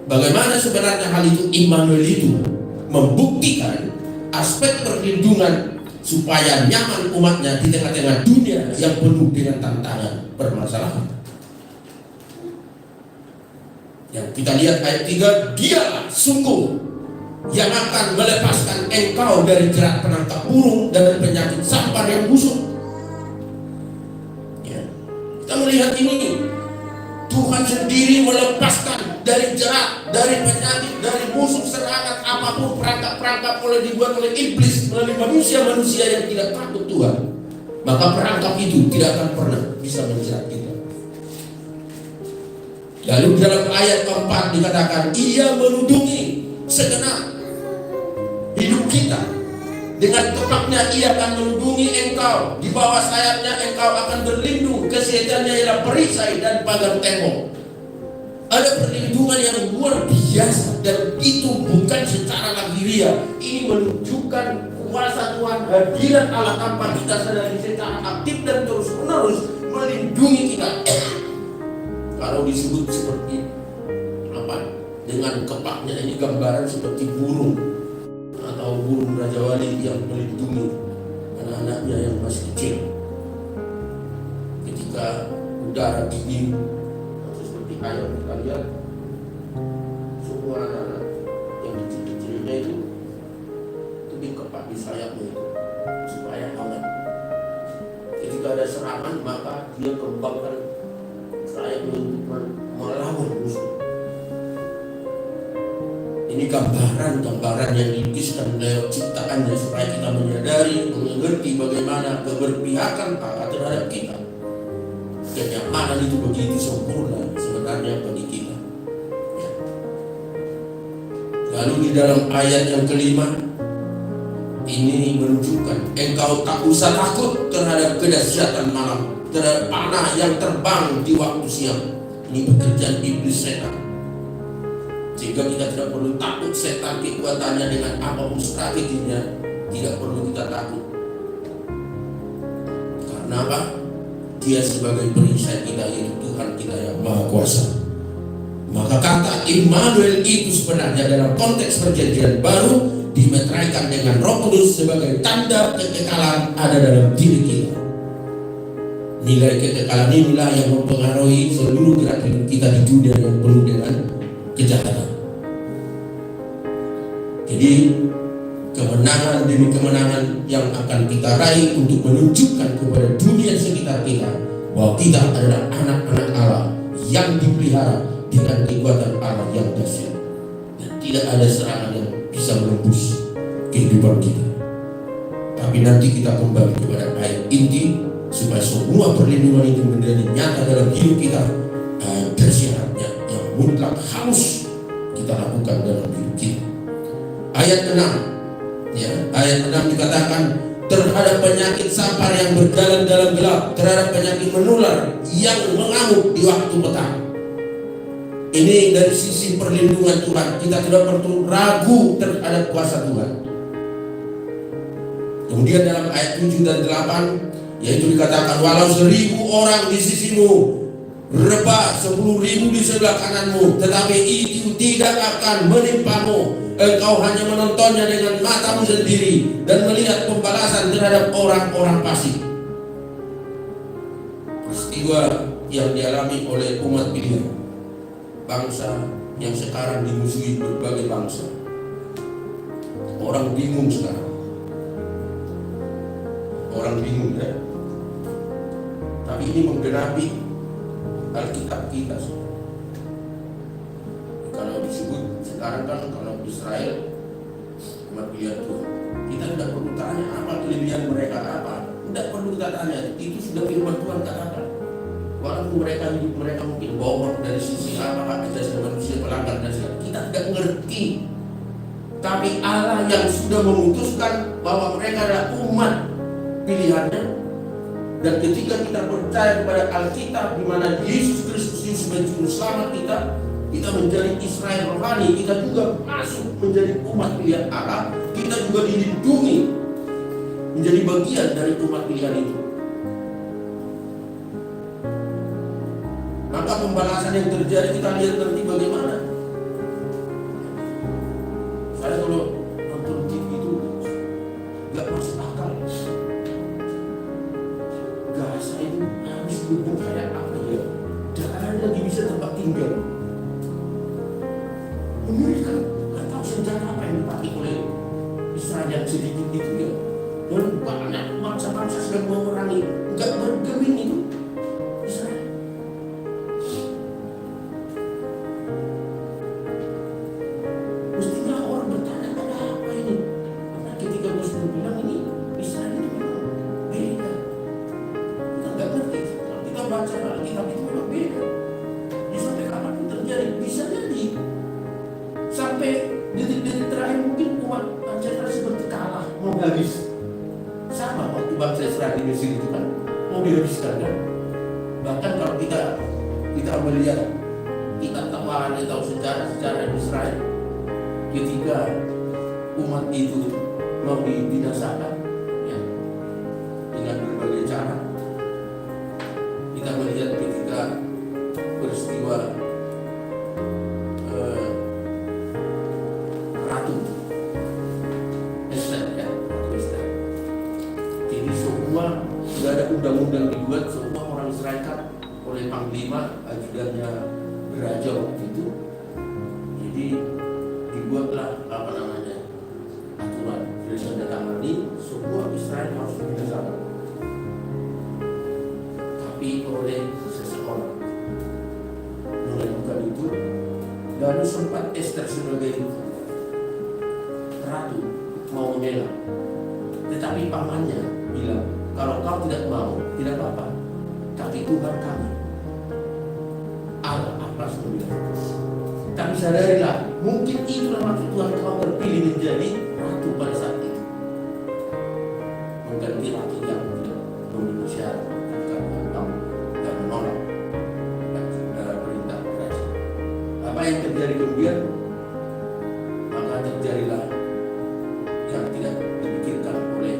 Bagaimana sebenarnya hal itu, Immanuel itu membuktikan aspek perlindungan supaya nyaman umatnya di tengah-tengah dunia yang penuh dengan tantangan permasalahan. Yang kita lihat ayat 3, Dialah sungguh yang akan melepaskan engkau dari jerat penangkap burung dan penyakit sampar yang busuk. Kita melihat ini, Tuhan sendiri melepaskan dari jerat, dari penyakit, dari musuh serangan apapun, perangkap-perangkap boleh dibuat oleh iblis melalui manusia-manusia yang tidak takut Tuhan. Maka perangkap itu tidak akan pernah bisa menjerat kita. Lalu dalam ayat keempat dikatakan, Ia melindungi segenap hidup kita. Dengan tepatnya Ia akan melindungi engkau. Di bawah sayapnya engkau akan berlindung. Kesehatannya ialah perisai dan pagar tembok. Ada perlindungan yang luar biasa, dan itu bukan secara lahiriah. Ini menunjukkan kuasa Tuhan, hadirat Allah tanpa kita sadari secara aktif dan terus menerus melindungi kita. Kalau disebut seperti apa, dengan kepaknya, ini gambaran seperti burung atau burung Raja Wali yang melindungi anak-anaknya yang masih kecil ketika udara dingin. Seperti ayam kita lihat, semua anak-anak yang kecil-kecilnya itu dikepak di sayapnya itu supaya hangat. Ketika ada serangan, maka dia kembangkan sayapnya untuk melawan musuh. Ini gambaran-gambaran yang dilukiskan lewat ciptaannya supaya kita menyadari, mengerti bagaimana keberpihakan Allah terhadap kita. Kenyamanan itu begitu sempurna sebenarnya bagi kita. Ya. Lalu di dalam ayat yang kelima, ini menunjukkan engkau tak usah takut terhadap kedahsyatan malam, terhadap panah yang terbang di waktu siang. Ini pekerjaan iblis setan. Sehingga kita tidak perlu takut setan kekuatannya dengan apapun strateginya, tidak perlu kita takut. Karena apa? Dia sebagai perisai kita, yaitu Tuhan kita yang Maha Kuasa. Maka kata Immanuel itu sebenarnya dalam konteks perjanjian baru dimeteraikan dengan Roh Kudus sebagai tanda kekekalan ada dalam diri kita. Nilai kekekalan inilah yang mempengaruhi seluruh gerak hidup kita di dunia yang penuh dengan kejahatan. Jadi kemenangan demi kemenangan yang akan kita raih untuk menunjukkan kepada dunia sekitar kita bahwa kita adalah anak-anak Allah yang dipelihara dengan kekuatan Allah yang dahsyat, dan tidak ada serangan yang bisa menembus kehidupan kita. Tapi nanti kita kembali kepada ayat inti supaya semua perlindungan itu menjadi nyata dalam hidup kita. Ada syaratnya yang mutlak harus kita lakukan dalam hidup kita. Ayat 6, ya, ayat 6 dikatakan terhadap penyakit sampar yang berjalan dalam gelap, terhadap penyakit menular yang mengamuk di waktu petang. Ini dari sisi perlindungan Tuhan, kita tidak perlu ragu terhadap kuasa Tuhan. Kemudian dalam ayat 7 dan 8, yaitu dikatakan walau 1.000 orang di sisimu, rebah 10.000 di sebelah kananmu, tetapi itu tidak akan menimpamu. Engkau hanya menontonnya dengan matamu sendiri dan melihat pembalasan terhadap orang-orang fasik. Peristiwa yang dialami oleh umat pilihan, bangsa yang sekarang dimusuhi berbagai bangsa. Orang bingung sekarang. Orang bingung, ya. Tapi ini menggenapi Alkitab kita. Kalau disebut sekarang kan, kalau Israel umat pilihan Tuhan, kita tidak perlu tanya apa kelebihan mereka apa. Tidak perlu kita tanya, itu sudah firman Tuhan katakan. Walaupun mereka hidup mereka mungkin bohong dari sisi apa hak asasi manusia, pelanggar dan segala, kita tidak mengerti. Tapi Allah yang sudah memutuskan bahwa mereka adalah umat pilihannya, dan ketika kita percaya kepada Alkitab di mana Yesus Kristus itu sebagai juru selamat kita menjadi Israel rohani, kita juga masuk menjadi umat pilihan Allah, kita juga dilindungi menjadi bagian dari umat pilihan itu. Maka pembalasan yang terjadi kita lihat nanti bagaimana. Saya kalau nonton TV itu gak masuk akal. Gaza itu habis dihubung kayak apa ya? Jangan lagi bisa tempat tinggal. Mereka nggak tahu senjata apa yang dipakai oleh Israel yang sedikit itu ya. Dan banyak bangsa-bangsa sedang memerangi, nggak bergeming itu Israel. Mestinya orang bertanya ada apa ini? Karena ketika Muslim bilang ini Israel ini memang beda. Kita nggak ngerti. Kalau kita baca Alkitab itu memang beda. Ini sampai kapan itu terjadi? Bisa jadi sampai detik-detik terakhir mungkin umat Pancasila seperti kalah, mau habis. Sama waktu bangsa Israel di Mesir itu kan mau dihabiskan kan. Bahkan kalau kita melihat kita tahu sejarah Israel ketika umat itu mau dibinasakan, ya, dengan berbagai cara. Kita melihat ketika peristiwa Ratu Esther, ya, Ratu Esther. Jadi semua sudah ada undang-undang dibuat, semua orang Israel oleh panglima ajudannya raja waktu itu. Jadi dibuatlah aturan ditandatangani, semua Israel harus dibinasakan. Tapi oleh seseorang melakukan itu, lalu sempat Esther sebagai ratu mau membela, tetapi pamannya bilang, kalau kau tidak mau, tidak apa-apa, tapi Tuhan kami Allah apa sebenarnya. Tapi sadarilah, mungkin itulah maksud Tuhan kau terpilih menjadi ratu pada saat itu, mengganti ratu yang tidak memenuhi syarat karena kamu dan menolak perintah raja. Apa yang terjadi kemudian? Maka terjadilah yang tidak dipikirkan oleh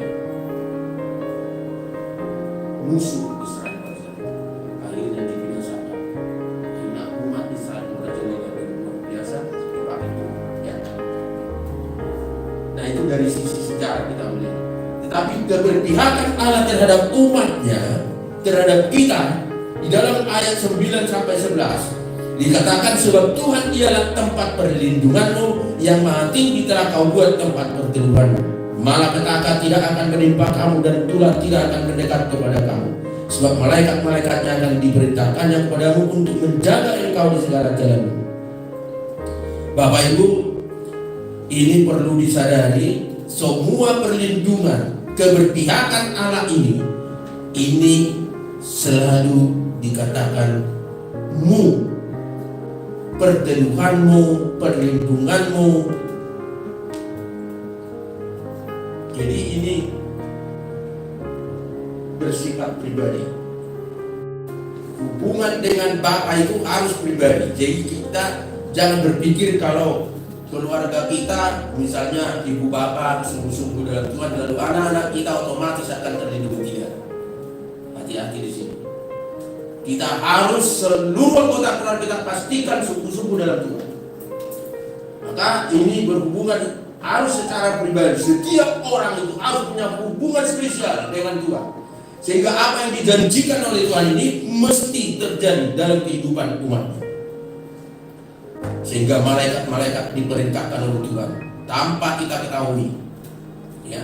musuh Israel pada saat itu. Akhirnya dibinasakan. Akhirnya umat Israel merajalela dengan luar biasa seperti itu, ya. Nah, itu dari sisi sejarah kita melihat. Tetapi keberpihakan Allah terhadap umatnya, terhadap kita, di dalam ayat 9 sampai 11 dikatakan, sebab Tuhan ialah tempat perlindunganmu, yang maha tinggi telah kau buat tempat perteduhanmu. Malapetaka tidak akan menimpa kamu, dan tulah tidak akan mendekat kepada kamu. Sebab malaikat-malaikatnya akan diperintahkannya kepadamu untuk menjaga engkau di segala jalanmu. Bapak Ibu, ini perlu disadari, semua perlindungan, keberpihakan Allah ini selalu dikatakan mu, perteduhanmu, perlindunganmu. Jadi ini bersifat pribadi. Hubungan dengan Bapa itu harus pribadi. Jadi kita jangan berpikir kalau keluarga kita, misalnya ibu bapak sungguh-sungguh dalam Tuhan, lalu anak-anak kita otomatis akan terlindungi. Tidak. Hati-hati di sini. Kita harus seluruh anggota keluarga kita pastikan sungguh-sungguh dalam Tuhan. Maka ini berhubungan harus secara pribadi. Setiap orang itu harus punya hubungan spesial dengan Tuhan, sehingga apa yang dijanjikan oleh Tuhan ini mesti terjadi dalam kehidupan umatnya. Sehingga malaikat-malaikat diperintahkan oleh Tuhan tanpa kita ketahui, ya.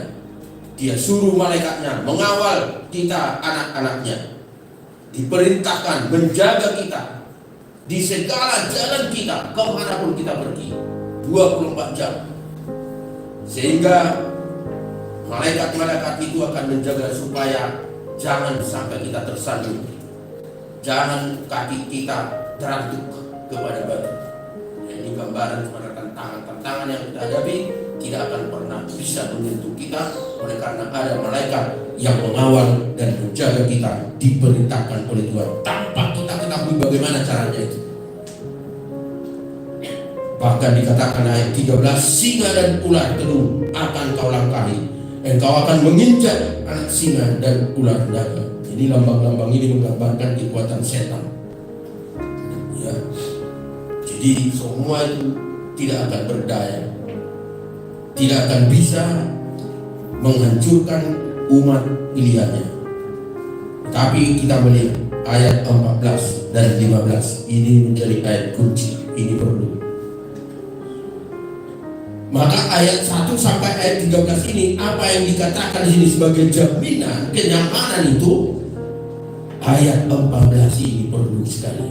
Dia suruh malaikatnya mengawal kita, anak-anaknya, diperintahkan menjaga kita di segala jalan kita, kemanapun kita pergi, 24 jam. Sehingga malaikat-malaikat itu akan menjaga supaya jangan sampai kita tersandung, jangan kaki kita terantuk kepada batu. Ini gambaran kepada tantangan yang kita hadapi tidak akan pernah bisa menyentuh kita, oleh karena ada malaikat yang mengawal dan menjaga kita, diperintahkan oleh Tuhan tanpa kita ketahui bagaimana caranya itu. Bahkan dikatakan ayat 13, singa dan ular telur akan kau langkahi, engkau akan menginjak anak singa dan ular naga. Ini lambang-lambang ini menggambarkan kekuatan setan, ya. Jadi semua itu tidak akan berdaya, tidak akan bisa menghancurkan umat pilihannya. Tapi kita melihat ayat 14 dan 15 ini menjadi ayat kunci. Ini perlu. Maka ayat 1 sampai ayat 13 ini, apa yang dikatakan di sini sebagai jaminan kenyamanan itu, ayat 14 ini perlu sekali.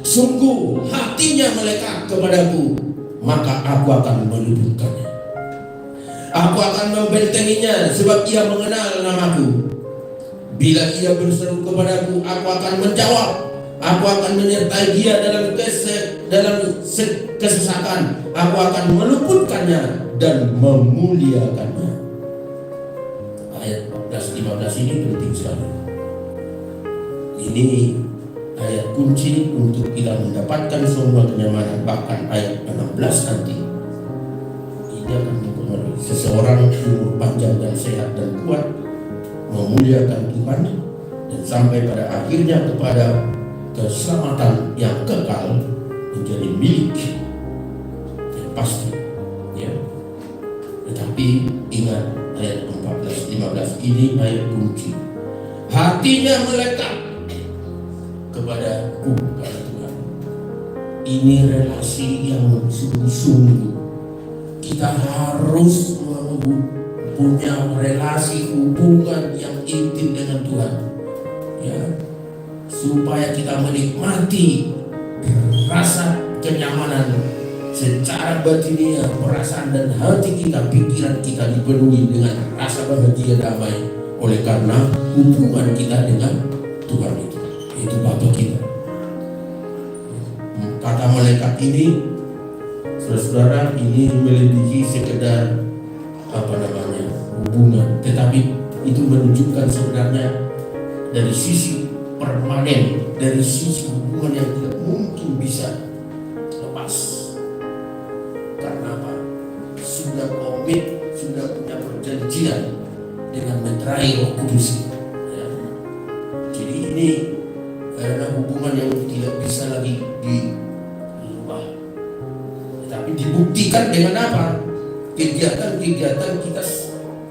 Sungguh hatinya melekat kepadaku, maka aku akan meluputkannya. Aku akan membentenginya, sebab ia mengenal namaku. Bila ia berseru kepadaku, aku akan menjawab. Aku akan menyertai dia dalam kesesakan. Aku akan meluputkannya dan memuliakannya. Ayat 14-15 ini penting sekali. Ini ayat kunci untuk kita mendapatkan semua kenyamanan. Bahkan ayat 16 nanti ini akan mempengaruhi seseorang umur panjang dan sehat dan kuat, memuliakan Tuhan, dan sampai pada akhirnya kepada keselamatan yang kekal, menjadi milik yang pasti, ya. Tetapi ingat ayat 14-15 ini ayat kunci. Hatinya melekat kepada Tuhan. Ini relasi yang sungguh-sungguh. Kita harus punya relasi hubungan yang intim dengan Tuhan, ya, supaya kita menikmati rasa kenyamanan secara batiniah, perasaan dan hati kita, pikiran kita dipenuhi dengan rasa bahagia damai oleh karena hubungan kita dengan Tuhan itu Bapa kita. Kata melekat ini, saudara-saudara, ini melebihi sekedar hubungan, tetapi itu menunjukkan sebenarnya dari sisi permanen, dari sisi hubungan yang tidak mungkin bisa lepas. Karena apa? Sudah komit, sudah punya perjanjian dengan meterai Roh Kudus, ya. Jadi ini adalah hubungan yang tidak bisa lagi diubah, tetapi dibuktikan dengan apa? Kegiatan-kegiatan kita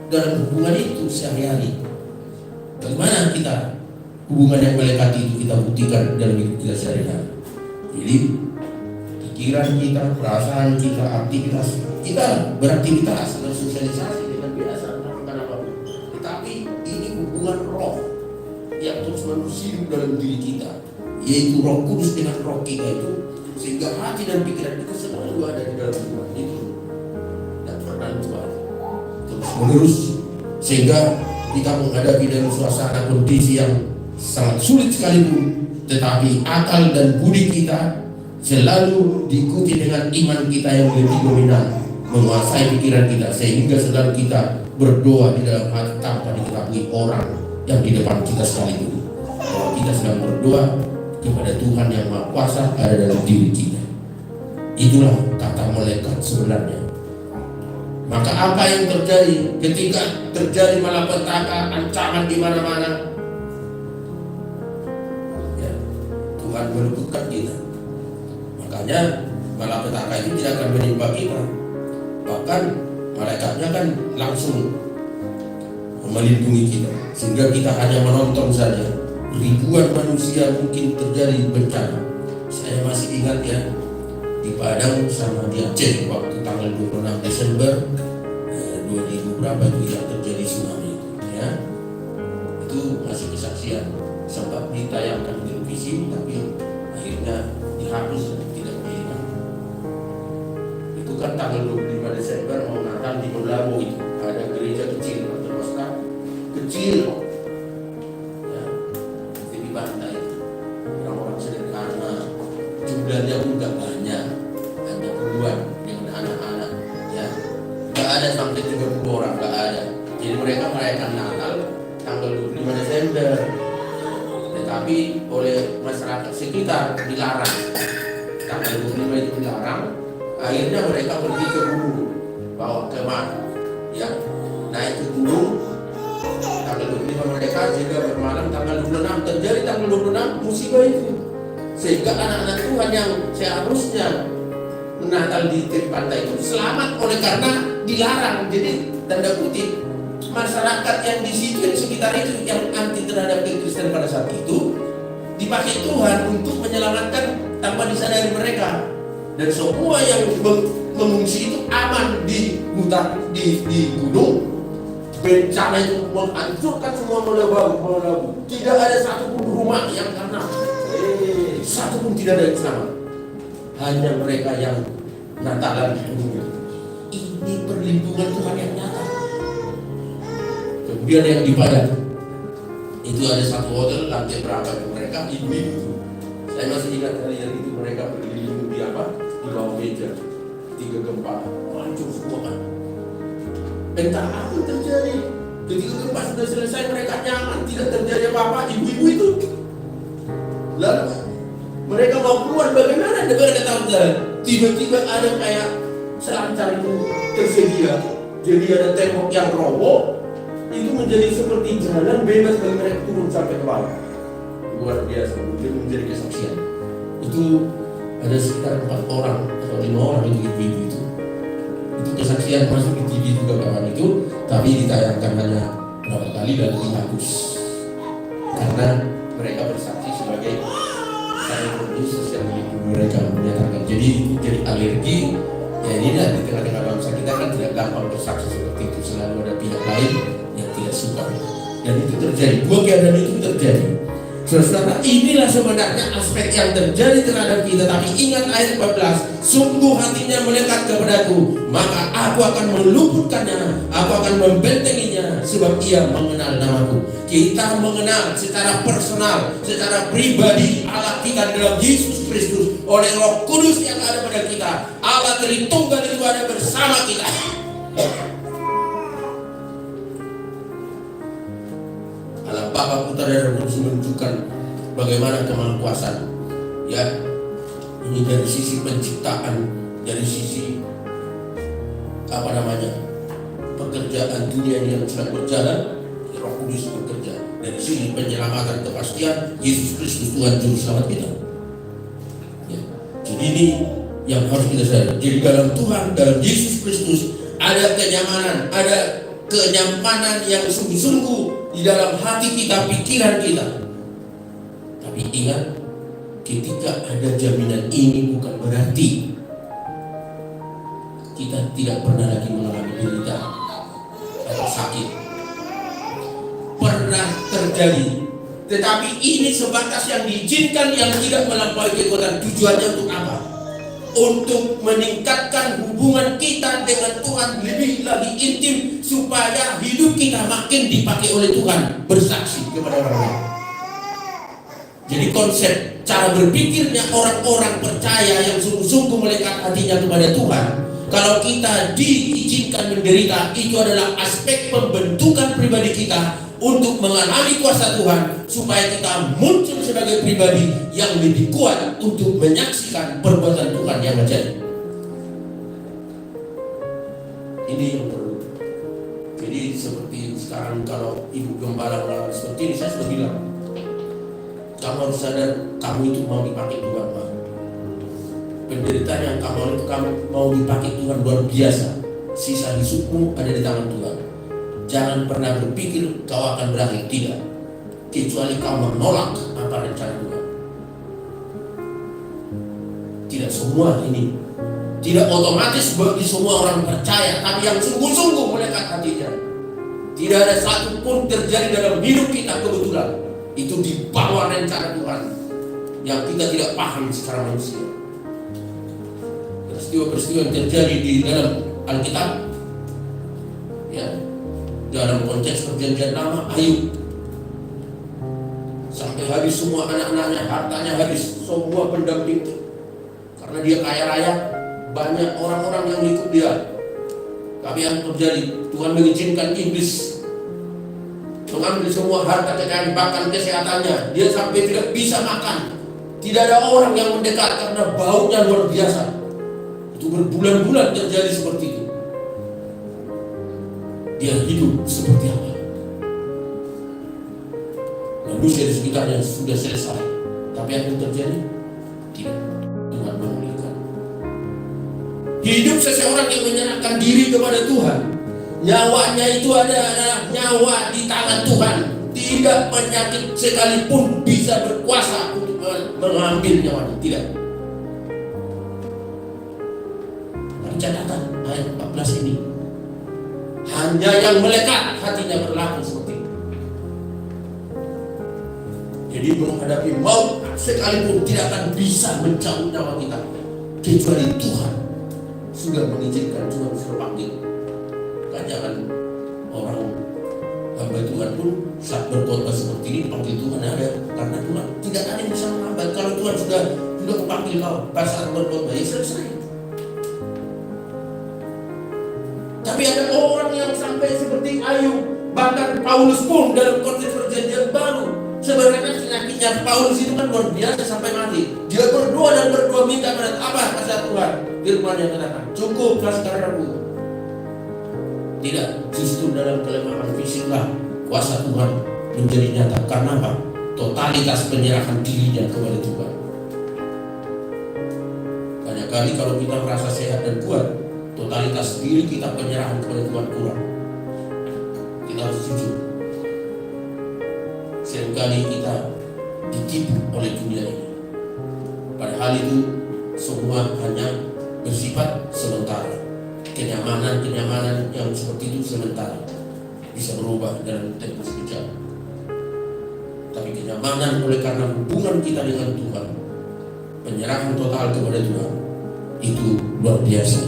dalam hubungan itu sehari-hari. Bagaimana kita hubungan yang melekat itu kita buktikan dalam hidup kita sehari-hari? Jadi pikiran kita, perasaan kita, aktivitas kita beraktivitas dan sosialisasi dengan biasa melakukan apapun. Tetapi ini hubungan roh yang terus-menerus hidup dalam diri kita, yaitu Roh Kudus dengan roh kita itu, sehingga hati dan pikiran kita selalu ada di dalam hubungan itu dan pernah lupa terus-menerus, sehingga kita menghadapi dalam suasana kondisi yang sangat sulit sekalipun, tetapi akal dan budi kita selalu diikuti dengan iman kita yang lebih dominan menguasai pikiran kita, sehingga selalu kita berdoa di dalam hati tanpa diketahui orang yang di depan kita sekalipun bahwa kita sedang berdoa kepada Tuhan yang Maha Kuasa ada dalam diri kita. Itulah kata melekat sebenarnya. Maka apa yang terjadi ketika terjadi malapetaka, ancaman di mana-mana, ya, Tuhan meluputkan kita. Makanya malapetaka itu tidak akan menimpa kita. Bahkan malaikatnya kan langsung melindungi kita, sehingga kita hanya menonton saja. Ribuan manusia mungkin terjadi bencana. Saya masih ingat ya, di Padang sama di Aceh waktu tanggal 26 Desember 2000 berapa itu yang terjadi tsunami, ya. Itu masih kesaksian, sempat ditayangkan di televisi tapi akhirnya dihapus, tidak dihilangkan. Itu kan tanggal 25 Desember mau Natal di Melabu, itu ada gereja kecil atau Pesta kecil, ya, di pantai. Orang-orang sederhana, jumlahnya pun gak banyak, hanya puluhan dengan anak-anak, ya. Gak ada sampai 30 orang, gak ada. Jadi mereka merayakan Natal tanggal 25 Desember, tetapi oleh masyarakat sekitar dilarang. Tanggal 25 itu dilarang. Akhirnya mereka pergi ke gunung, bawa kemah, ya, naik ke gunung. Tanggal 25 mereka juga bermalam. Tanggal 26 terjadi, tanggal 26 musibah itu, sehingga anak-anak Tuhan yang seharusnya Natal di tepi pantai itu selamat oleh karena dilarang. Jadi tanda kutip masyarakat yang di situ, di sekitar itu, yang anti terhadap Kristen pada saat itu dipakai Tuhan untuk menyelamatkan tanpa disadari mereka. Dan semua yang mengungsi itu aman di hutan, di gunung. Bencana itu menghancurkan semua melebu. Tidak ada satupun rumah yang kena, satupun tidak ada yang selamat. Hanya mereka yang Natalan di gunung. Ini perlindungan Tuhan yang nyata. Kemudian yang di Padang itu ada satu hotel, lantai berapa itu mereka ibu-ibu. Saya masih ingat hari itu mereka berlindung di apa? Di bawah meja. 3 gempa, hancur semua kan. Entah apa terjadi. Ketika gempa sudah selesai mereka nyaman, tidak terjadi apa-apa. Ibu-ibu itu Lalu mereka mau keluar, bagaimana mereka tahu jalan? Tiba-tiba ada kayak selancar itu tersedia. Jadi ada tembok yang roboh, itu menjadi seperti jalan bebas bagi mereka turun sampai ke bawah. Luar biasa, itu menjadi kesaksian. Itu ada sekitar 4 orang atau 5 orang itu ibu-ibu itu. Itu kesaksian masuk di TV juga kawan itu, tapi ditayangkan hanya berapa kali dan lebih bagus. Karena mereka bersaksi sebagai karena Yesus yang mereka menyatakan. Jadi itu jadi alergi. Ya ini lah, di tengah-tengah bangsa kita kan tidak gampang bersaksi seperti itu. Selalu ada pihak lain yang tidak suka. Dan itu terjadi. 2 keadaan itu terjadi. Saudara, inilah sebenarnya aspek yang terjadi terhadap kita. Tapi ingat ayat 14, sungguh hatinya melekat kepadaku, maka aku akan meluputkannya, aku akan membentenginya, sebab ia mengenal namaku. Kita mengenal secara personal, secara pribadi Allah kita dalam Yesus Kristus oleh Roh Kudus yang ada pada kita. Allah Tritunggal itu ada bersama kita. Allah Bapa, Putra dan Roh Kudus menunjukkan bagaimana kemahakuasaan. Ya, ini dari sisi penciptaan, dari sisi pekerjaan dunia yang sedang berjalan, Roh Kudus bekerja. Dari sisi penyelamatan kepastian, Yesus Kristus Tuhan Juru Selamat kita. Ya. Jadi ini yang harus kita sadari. Jadi dalam Tuhan, dalam Yesus Kristus ada kenyamanan, ada kenyamanan yang sungguh-sungguh di dalam hati kita, pikiran kita. Tapi ingat, ketika ada jaminan ini bukan berarti kita tidak pernah lagi mengalami derita atau sakit. Pernah terjadi, tetapi ini sebatas yang diizinkan, yang tidak melampaui kekuatan. Tujuannya untuk apa? Untuk meningkatkan hubungan kita dengan Tuhan lebih lagi intim, supaya hidup kita makin dipakai oleh Tuhan bersaksi kepada orang lain. Jadi konsep cara berpikirnya orang-orang percaya yang sungguh-sungguh melekat hatinya kepada Tuhan, kalau kita diizinkan menderita, itu adalah aspek pembentukan pribadi kita untuk mengalami kuasa Tuhan, supaya kita muncul sebagai pribadi yang lebih kuat untuk menyaksikan perbuatan Tuhan yang terjadi. Ini yang perlu. Jadi seperti sekarang kalau Ibu Gembala mengalami seperti ini, saya sudah bilang, kamu harus sadar, kamu itu mau dipakai Tuhan. Penderitaan yang kamu mau dipakai Tuhan luar biasa. Sisa hidupmu ada di tangan Tuhan. Jangan pernah berpikir kau akan berakhir, tidak, kecuali kau menolak apa rencana Tuhan. Tidak semua ini, tidak otomatis bagi semua orang percaya, tapi yang sungguh-sungguh melekat hatinya. Tidak ada satu pun terjadi dalam hidup kita kebetulan. Itu di bawah rencana Tuhan yang kita tidak paham secara manusia. Peristiwa-peristiwa yang terjadi di dalam Alkitab, ya, dalam konteks perjanjian lama, Ayub sampai habis semua anak-anaknya, hartanya habis, semua pendamping, karena dia kaya raya, banyak orang-orang yang ikut dia. Tapi yang terjadi, Tuhan mengizinkan iblis mengambil semua harta kekayaan, bahkan kesehatannya. Dia sampai tidak bisa makan. Tidak ada orang yang mendekat karena baunya luar biasa. Itu berbulan-bulan terjadi seperti itu. Dia hidup seperti apa? Manusia di sekitarnya sudah selesai, tapi yang terjadi tidak. Tuhan memulihkan. Hidup seseorang yang menyerahkan diri kepada Tuhan, nyawanya itu adalah nyawa di tangan Tuhan. Tidak penyakit sekalipun bisa berkuasa untuk mengambil nyawanya. Tidak. Tapi catatan ayat 14 ini, hanya yang melekat hatinya berlaku seperti itu. Jadi menghadapi maut sekalipun tidak akan bisa mencabut nyawa kita, kecuali Tuhan sudah mengizinkan, Tuhan sudah panggil. Jangan orang hamba Tuhan pun saat berkhotbah seperti ini dipanggil Tuhan ada, karena Tuhan tidak ada yang bisa menghambat. Kalau Tuhan sudah memanggil kau pada saat berkhotbah, ya selesai. Tapi ada orang yang sampai seperti Ayub, bahkan Paulus pun dalam konteks perjanjian baru, sebenarnya penyakitnya faithnya Paulus itu kan luar biasa sampai mati. Dia berdoa dan berdoa minta pada apa kata Tuhan. Firman yang katakan, cukuplah sekarangku. Tidak, justru dalam kelemahan fisiklah kuasa Tuhan menjadi nyata. Karena apa? Totalitas penyerahan dirinya kepada Tuhan. Banyak kali kalau kita merasa sehat dan kuat, totalitas diri kita penyerahan kepada Tuhan kurang. Kita harus jujur. Seringkali kita ditipu oleh dunia ini. Padahal itu semua hanya bersifat sementara. Kenyamanan yang seperti itu sementara, bisa berubah dalam tempo sekejap. Tapi kenyamanan oleh karena hubungan kita dengan Tuhan, penyerahan total kepada Tuhan, itu luar biasa.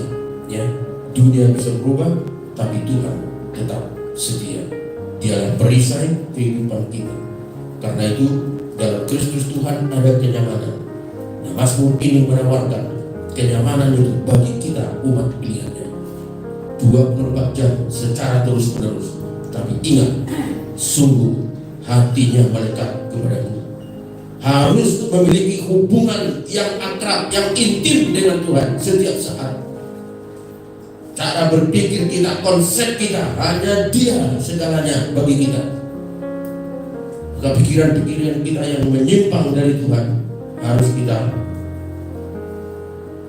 Ya, dunia bisa berubah, tapi Tuhan tetap setia. Dialah perisai kehidupan kita. Karena itu dalam Kristus Tuhan ada kenyamanan. Nah, Mazmur ini menawarkan kenyamanan itu bagi kita umat pilihannya. 24 jam secara terus-menerus. Tapi ingat, sungguh hatinya melekat kepadamu. Harus memiliki hubungan yang akrab, yang intim dengan Tuhan setiap saat. Cara berpikir kita, konsep kita, hanya Dia segalanya bagi kita. Maka pikiran-pikiran kita yang menyimpang dari Tuhan harus kita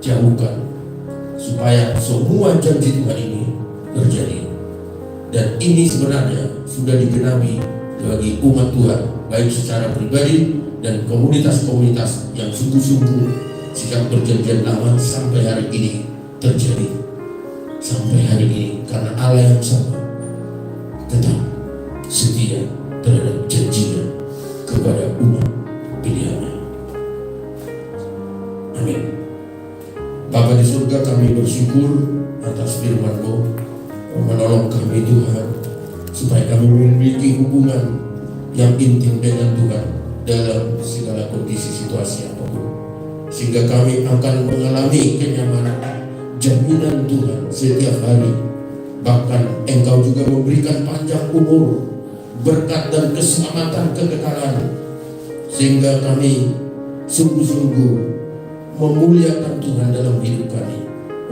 jauhkan, supaya semua janji Tuhan ini terjadi. Dan ini sebenarnya sudah digenapi bagi umat Tuhan, baik secara pribadi dan komunitas-komunitas yang sungguh-sungguh sejak perjanjian lama sampai hari ini terjadi. Sampai hari ini, karena Allah yang sama tetap setia terhadap janjinya kepada umat pilihannya. Amin. Bapa di surga, kami bersyukur atas firman-Mu, menolong kami Tuhan, supaya kami memiliki hubungan yang intim dengan Tuhan dalam segala kondisi situasi apapun, sehingga kami akan mengalami kenyamanan, jaminan Tuhan setiap hari. Bahkan Engkau juga memberikan panjang umur, berkat dan keselamatan kekekalan, sehingga kami sungguh-sungguh memuliakan Tuhan dalam hidup kami.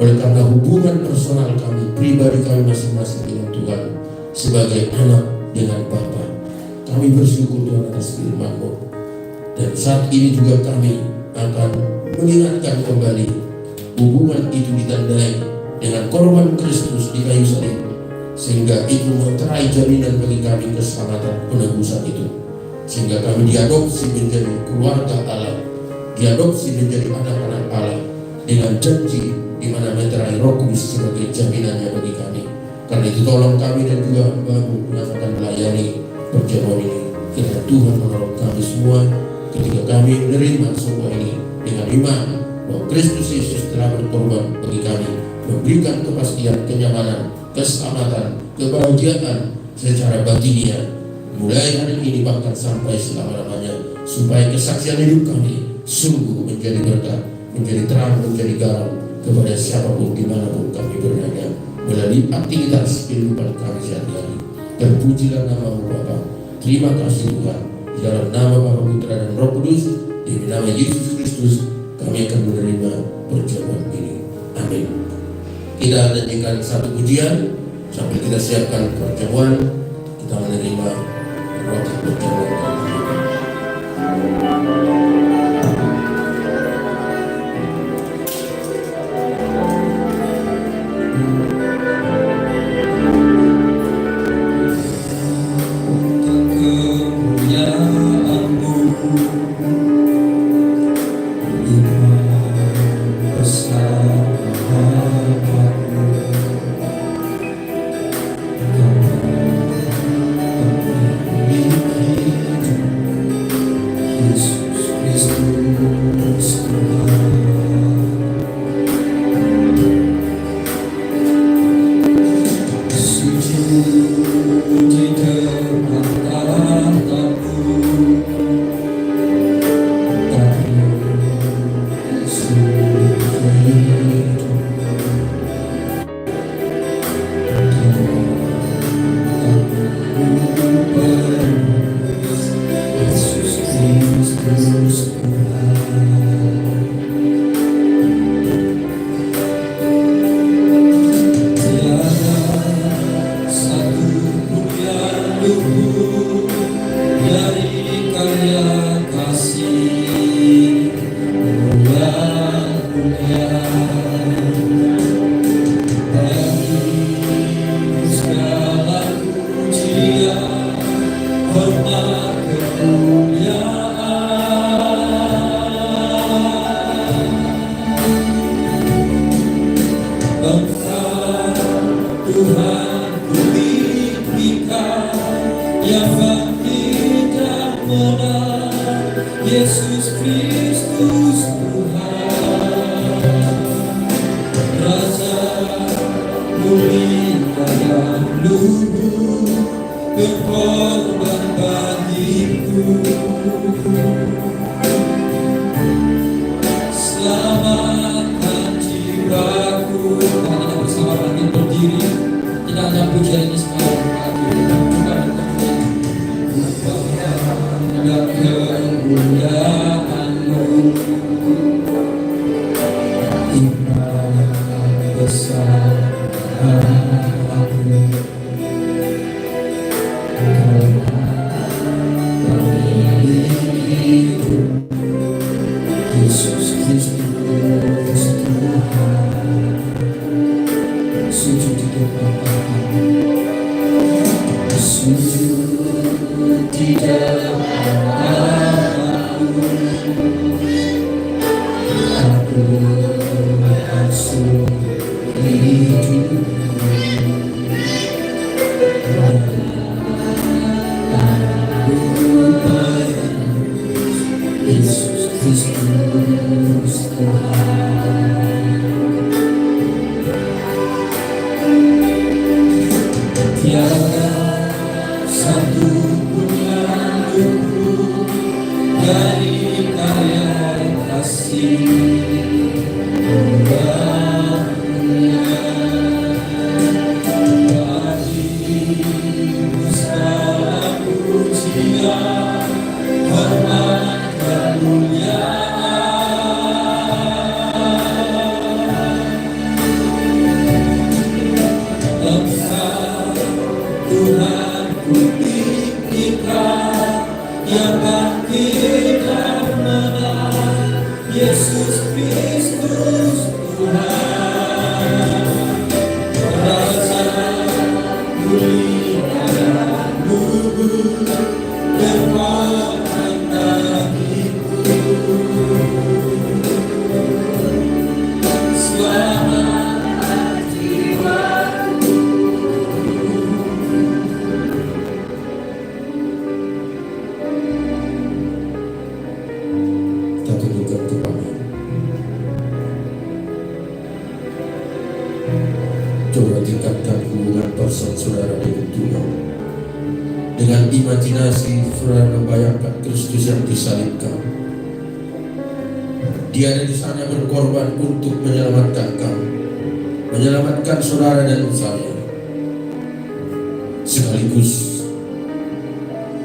Oleh karena hubungan personal kami, pribadi kami masing-masing dengan Tuhan sebagai anak dengan Bapa. Kami bersyukur Tuhan atas firman-Mu. Dan saat ini juga kami akan mengingatkan kembali hubungan itu ditandai dengan korban Kristus di kayu salib, sehingga itu meterai jaminan bagi kami keselamatan penebusan itu, sehingga kami diadopsi menjadi keluarga Allah, diadopsi menjadi anak-anak Allah dengan janji di mana meterai Roh Kudus sebagai jaminannya bagi kami. Karena itu tolong kami dan juga hamba-Mu yang akan melayani perjamuan ini, kiranya Tuhan menolong kami semua ketika kami menerima semua ini dengan iman bahwa Kristus Yesus telah berkorban bagi kami, memberikan kepastian, kenyamanan, keselamatan, kebahagiaan secara batiniah mulai hari ini bahkan sampai selama-lamanya, supaya kesaksian hidup kami sungguh menjadi berkat, menjadi terang, menjadi garam kepada siapapun dimanapun kami berada melalui aktivitas kehidupan kami sehari-hari. Terpujilah nama-Mu Bapa. Terima kasih Tuhan. Di dalam nama Bapa, Putra dan Roh Kudus, di nama Yesus Kristus, kami akan menerima perjamuan ini. Amin. Kita nyanyikan satu pujian sambil kita siapkan perjamuan. Kita menerima roh perjamuan kali ini.
Yesus Kristus. Kristus tiada satu pun yang luput dari karya kasih yang mulia. Bagi segala pujian, hormat, kemuliaan, Engkau Tuhan ku tinggikan, yang bangkit dan menang, Yesus Kristus Tuhan, Raja mulia yang luhur, berkorban bagiku. Selamatkan jiwaku. Kita bersama bangkit berdiri. Kita hanya pujian ini sekarang. Ada kemuliaan-Mu, ibadah besar Aku. Yesus Kristus Tuhan, sujud di depan Bapa, sujud di depan Bapa-Ku, aku langsung hidupku. Yesus Kristus Tuhan, tiada satu pun yang luput dari karya kasih bagimu segala pujian, hormat, Engkau Tuhan ku tinggikan, yang bangkit dan menang, Yesus Kristus Tuhan, Raja mulia yang luhur, berkorban bagiku. Selamatkan jiwaku.
Kita tundukkan kepala. Coba tingkatkan hubungan person saudara dengan Tuhan. Dengan imajinasi saudara membayangkan Kristus yang disalibkan. Dia ada di sana berkorban untuk menyelamatkan kamu, menyelamatkan saudara dan saya. Sekaligus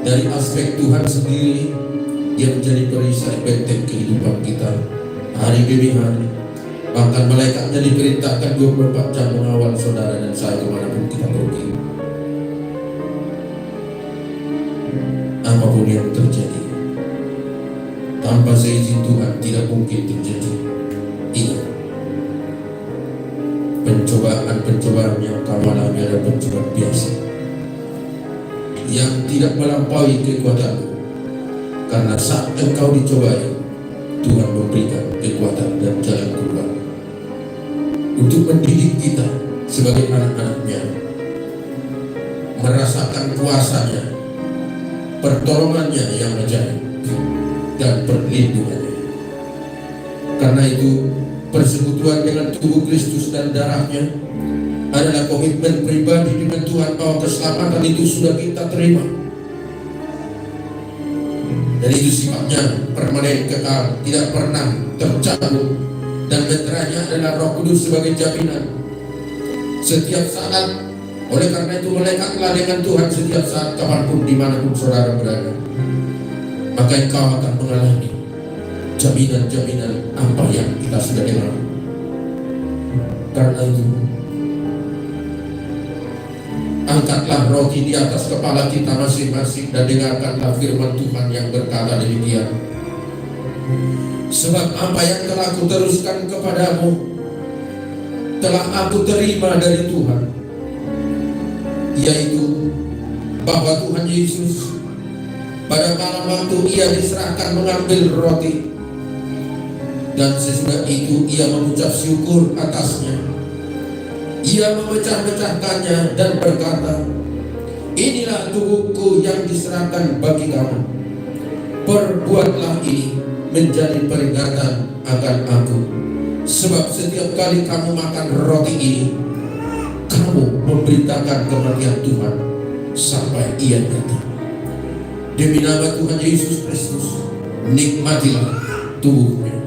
dari aspek Tuhan sendiri, dia menjadi perisai benteng kehidupan kita hari demi hari. Bahkan malaikatnya diperintahkan 24 jam mengawal saudara dan saya kemanapun kita pergi. Apapun yang terjadi, tanpa seizin Tuhan tidak mungkin terjadi. Ingat, pencobaan-pencobaan yang kau alami adalah pencobaan biasa yang tidak melampaui kekuatanmu. Karena saat engkau dicobai, Tuhan memberikan kekuatan dan jalan keluar untuk mendidik kita sebagai anak-anaknya, merasakan kuasanya, pertolongannya yang ajaib, dan perlindungannya. Karena itu, persekutuan dengan tubuh Kristus dan darahnya adalah komitmen pribadi dengan Tuhan bahwa keselamatan itu sudah kita terima. Dan itu sifatnya permanen, kekal, tidak pernah tercabut, dan meteranya adalah Roh Kudus sebagai jaminan setiap saat. Oleh karena itu, melekatlah dengan Tuhan setiap saat, kapanpun, dimanapun saudara berada. maka engkau akan mengalami jaminan-jaminan apa yang kita sudah dengar. Karena itu, angkatlah roti di atas kepala kita masing-masing dan dengarkanlah firman Tuhan yang berkata demikian. Sebab apa yang telah aku teruskan kepadamu telah aku terima dari Tuhan, yaitu bahwa Tuhan Yesus pada malam waktu ia diserahkan mengambil roti, dan sesudah itu ia mengucap syukur atasnya. Ia memecah-mecahkannya dan berkata, inilah tubuhku yang diserahkan bagi kamu. Perbuatlah ini menjadi peringatan akan aku. Sebab setiap kali kamu makan roti ini, kamu memberitakan kematian Tuhan sampai ia datang. Demi nama Tuhan Yesus Kristus, nikmatilah tubuhnya.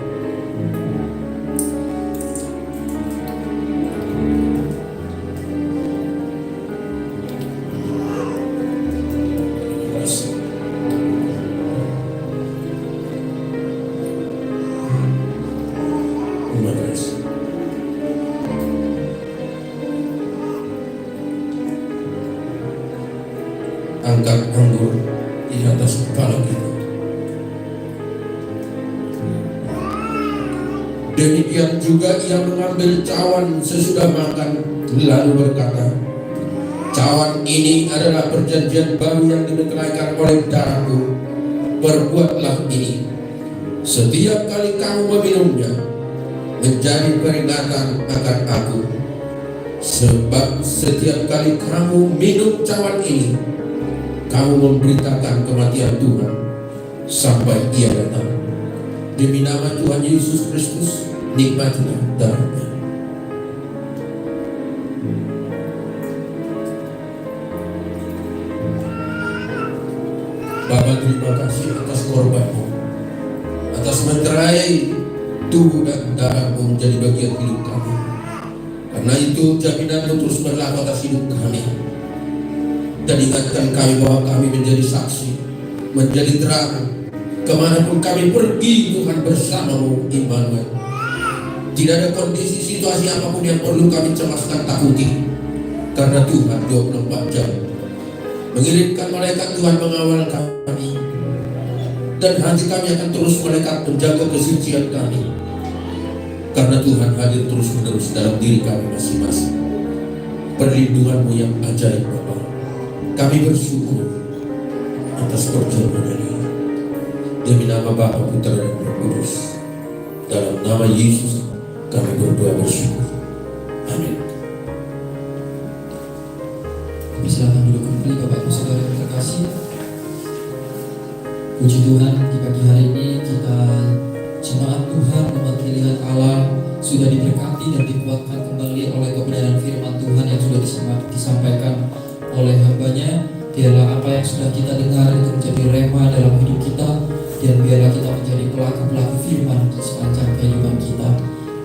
Angkat anggur di atas kepala kita. Demikian juga ia mengambil cawan sesudah makan, lalu berkata, cawan ini adalah perjanjian baru yang dimeteraikan oleh darahku. Perbuatlah ini setiap kali kamu meminumnya, menjadi peringatan akan aku. Sebab setiap kali kamu minum cawan ini, kamu memberitakan kematian Tuhan sampai ia datang. Demi nama Tuhan Yesus Kristus, nikmatilah darahnya. Bapa, terima kasih atas korbanmu, atas meterai tubuh dan darahmu menjadi bagian hidup kami. Karena itu jaminanmu terus berlaku atas hidup kami. Dan ingatkan kami bahwa kami menjadi saksi, menjadi terang kemanapun kami pergi. Tuhan bersamamu, Immanuel. Tidak ada kondisi situasi apapun yang perlu kami cemaskan takuti, karena Tuhan 24 jam mengirimkan malaikat Tuhan mengawal kami, dan hati kami akan terus melekat menjaga kesucian kami, karena Tuhan hadir terus menerus dalam diri kami masing-masing. Perlindunganmu yang ajaib, Bapa. Kami bersyukur atas perjalanan ini. Demi nama Bapa, Putra dan Roh Kudus, dalam nama Yesus kami berdoa bersyukur. Amin.
Silakan duduk kembali Bapak Ibu Saudara yang terkasih. Puji Tuhan, di pagi hari ini kita jemaat Tuhan umat pilihan Allah sudah diberkati dan dikuatkan kembali oleh kebenaran firman Tuhan yang sudah disampaikan oleh hambanya. Biarlah apa yang sudah kita dengar itu menjadi rema dalam hidup kita, dan biarlah kita menjadi pelaku-pelaku firman di sepanjang kehidupan kita.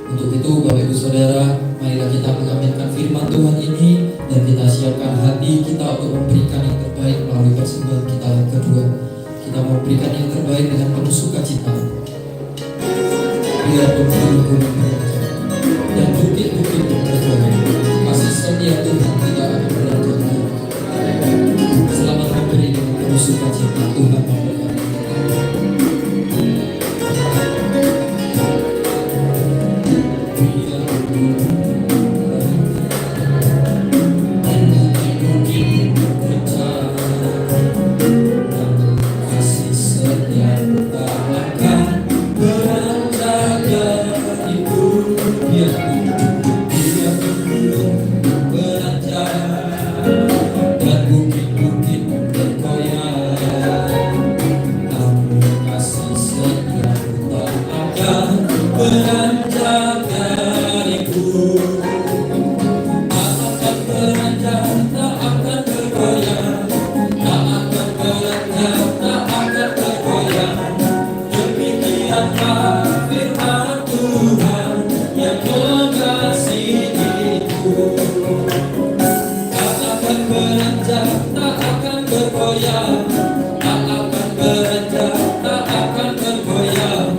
Untuk itu Bapak Ibu Saudara, marilah kita mengaminkan firman Tuhan ini, dan kita siapkan hati kita untuk memberikan yang terbaik melalui persembahan kita yang kedua. Kita memberikan yang terbaik dengan penuh sukacita. Biarpun gunung-gunung bergoyang dan bukit-bukit bergoyang, kasih setia Tuhan tidak akan bergoyang. Selamat memberi dengan penuh sukacita. Tuhan memberkati.
Kasih setia tak akan beranjak itu.
akan bergoyang.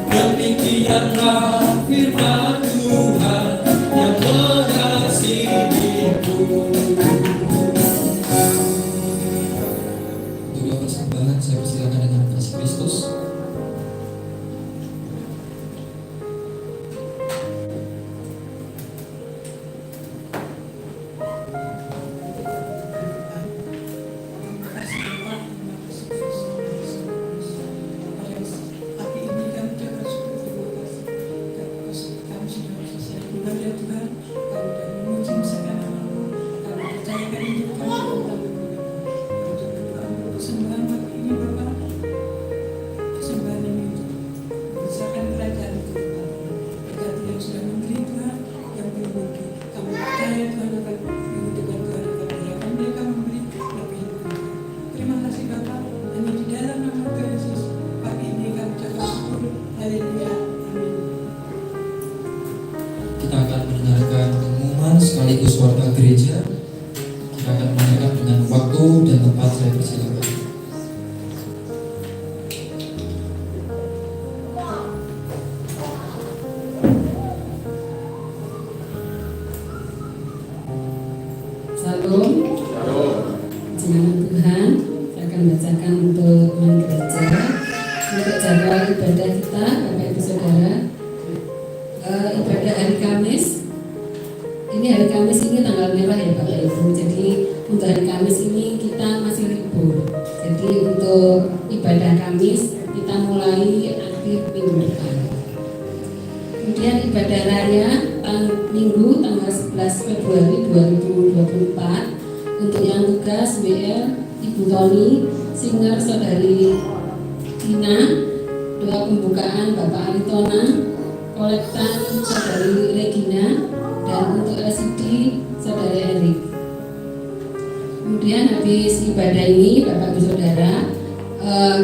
Demikianlah firman Tuhan yang mengasihiku. Untuk doa persembahan saya persilakan dengan kasih Kristus. Kita akan mendengarkan pengumuman sekaligus warta gereja. Kita akan mendengarkan dengan waktu dan tempat saya persilakan.
Salam. Puji Tuhan. Saya akan bacakan untuk teman gereja untuk jadwal ibadah kita, Bapak Ibu Saudara. Ibadah hari Kamis. Ini hari Kamis ini tanggal merah ya Bapak Ibu. Jadi untuk hari Kamis ini kita masih libur. Jadi untuk ibadah Kamis kita mulai aktif minggu depan. Kemudian ibadah raya Minggu tanggal 11 Februari 2024 untuk yang tugas WL Ibu Tony, singer Saudari Dina, doa pembukaan Bapak Aritona, kolektan Saudari Regina, dan untuk LCD Saudari Erik. Kemudian habis ibadah ini Bapak Ibu Saudara,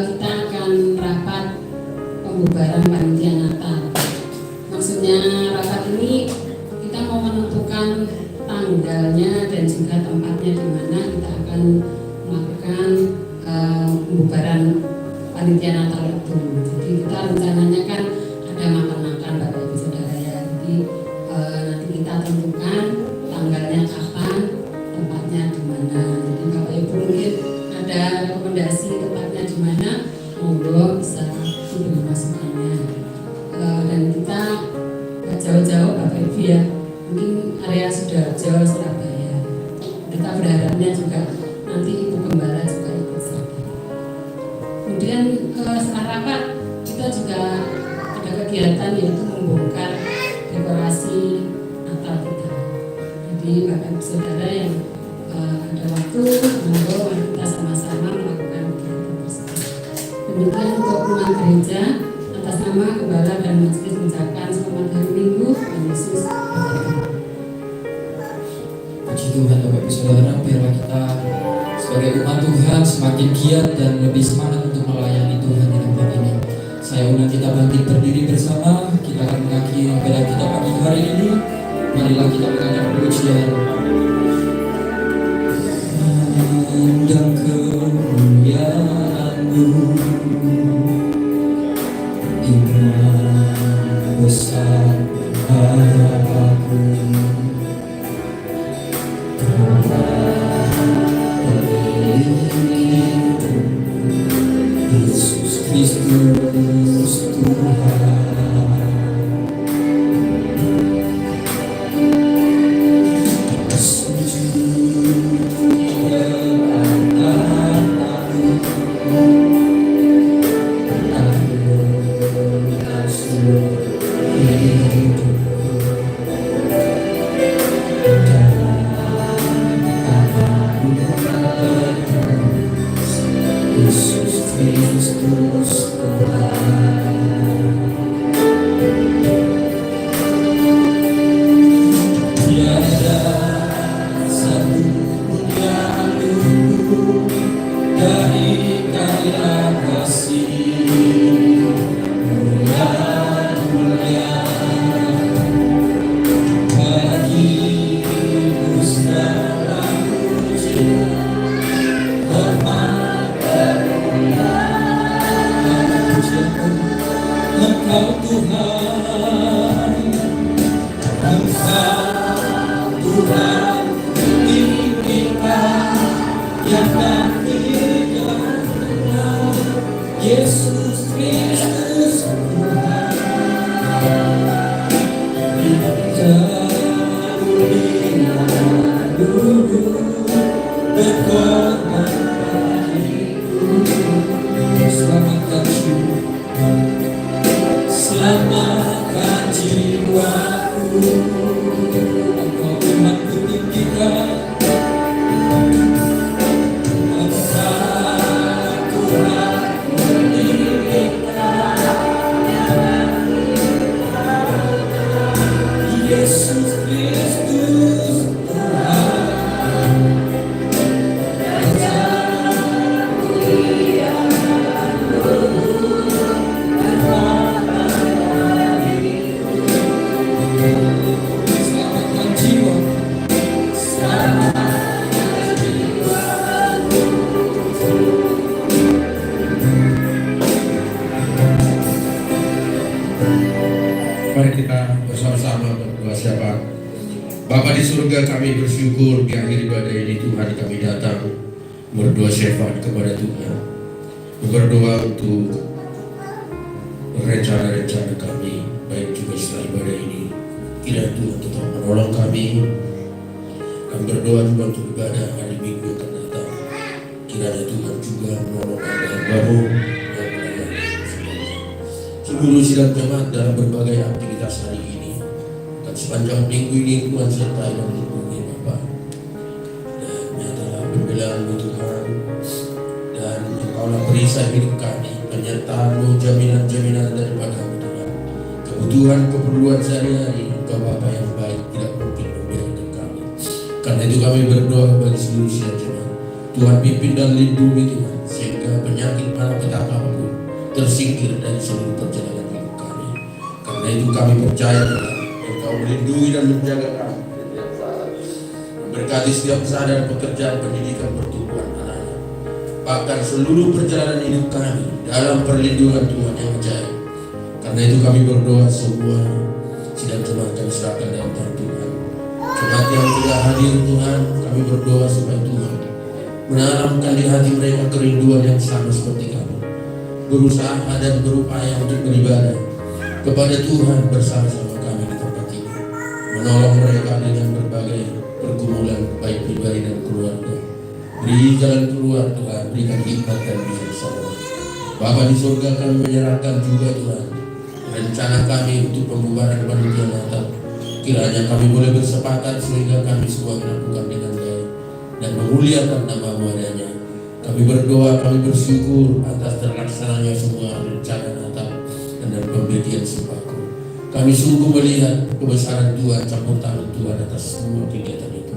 kita akan rapat pembubaran panitia Natal. Maksudnya rapat ini kita mau menentukan tanggalnya dan juga tempatnya di mana kita akan melakukan pembubaran panitia Natal itu. Jadi kita rencananya kan ada makan-makan Bapak Ibu Saudara ya. Jadi nanti kita tentukan tanggalnya kapan, tempatnya di mana. Jadi Bapak Ibu mungkin ada rekomendasi tempatnya di mana, monggo bisa diberi masukannya. Dan kita gak jauh-jauh Bapak Ibu ya, mungkin area Sidoarjo, Surabaya. Kita berharapnya juga nanti Ibu Gembala juga ikut serta. Kemudian setelah rapat kita juga ada kegiatan yaitu membongkar dekorasi Natal kita. Jadi Bapak Ibu Saudara yang ada waktu, monggo mari kita sama-sama melakukan kegiatan tersebut. Demikian untuk rumah gereja. Atas nama Gembala dan Majelis mengucapkan selamat hari Minggu, Tuhan Yesus berkati.
Puji Tuhan Bapak Ibu Saudara, biarlah kita sebagai umat Tuhan semakin giat dan lebih semangat untuk melayani Tuhan di tempat ini. Saya undang kita bangkit berdiri bersama. Kita akan mengakhiri ibadah kita pagi hari ini. Marilah kita mengangkat pujian. Memandang kemuliaan-Mu, Iman besar aku, Yesus Kristus Tuhan. Yesus Kristus Tuhan. Engkau Tuhan, Engkau Tuhan ini kita yang kami kenal, Yesus Kristus Tuhan. Selamatkan jiwa, selamatkan jiwaku. Engkau Tuhan kutinggikan, Engkau Tuhan kutinggikan, Yesus Kristus Tuhan. Selamatkan jiwa, selamatkan jiwa.
Mari kita bersama-sama berdoa syafaat. Bapa di surga, kami bersyukur di akhir ibadah ini Tuhan kami datang berdoa syafaat kepada Tuhan, berdoa untuk rencana-rencana kami, baik juga setelah ibadah ini. Kiranya Tuhan tetap menolong kami. Kami berdoa juga untuk ibadah hari Minggu yang akan datang. Kiranya Tuhan juga menolong hamba-Mu yang melayani seluruh sidang jemaat dalam berbagai aktivitas hari ini. Dan sepanjang minggu ini Tuhan sertai dan lindungi Bapa. Dan nyatalah pembelaan-Mu Tuhan, dan Engkaulah perisai hidup kami, penyertaan-Mu, jaminan-jaminan daripada-Mu Tuhan. Kebutuhan keperluan sehari-hari Engkau Bapa yang baik tidak mungkin membiarkan kami. Karena itu kami berdoa bagi seluruh sidang jemaat, Tuhan pimpin dan lindungi Tuhan, sehingga penyakit malapetaka apapun tersingkir dari seluruh perjalanan hidup kami. Karena itu kami percaya Tuhan, Engkau melindungi dan menjaga kami setiap saat, memberkati setiap usaha dan pekerjaan, pendidikan, pertumbuhan anak-anak, bahkan seluruh perjalanan hidup kami dalam perlindungan Tuhan yang ajaib. Karena itu kami berdoa semua sidang jemaat kami serahkan dalam tangan Tuhan. Jemaat yang tidak hadir Tuhan, kami berdoa supaya Tuhan menanamkan di hati mereka kerinduan yang sama seperti kami, berusaha dan berupaya untuk beribadah kepada Tuhan bersama-sama kami di tempat ini, menolong mereka dengan berbagai pergumulan baik pribadi dan keluarga. Beri jalan keluar Tuhan, berikan hikmat dan bijaksana. Bapa di surga, kami menyerahkan juga Tuhan rencana kami untuk pembubaran panitia Natal. Kiranya kami boleh bersepakat sehingga kami semua melakukan dengan baik dan memuliakan nama-Mu adanya. Kami berdoa, kami bersyukur atas terlaksananya semua rencana Natal dan pemberian sembako. Kami sungguh melihat kebesaran Tuhan, campur tangan Tuhan atas semua kegiatan itu.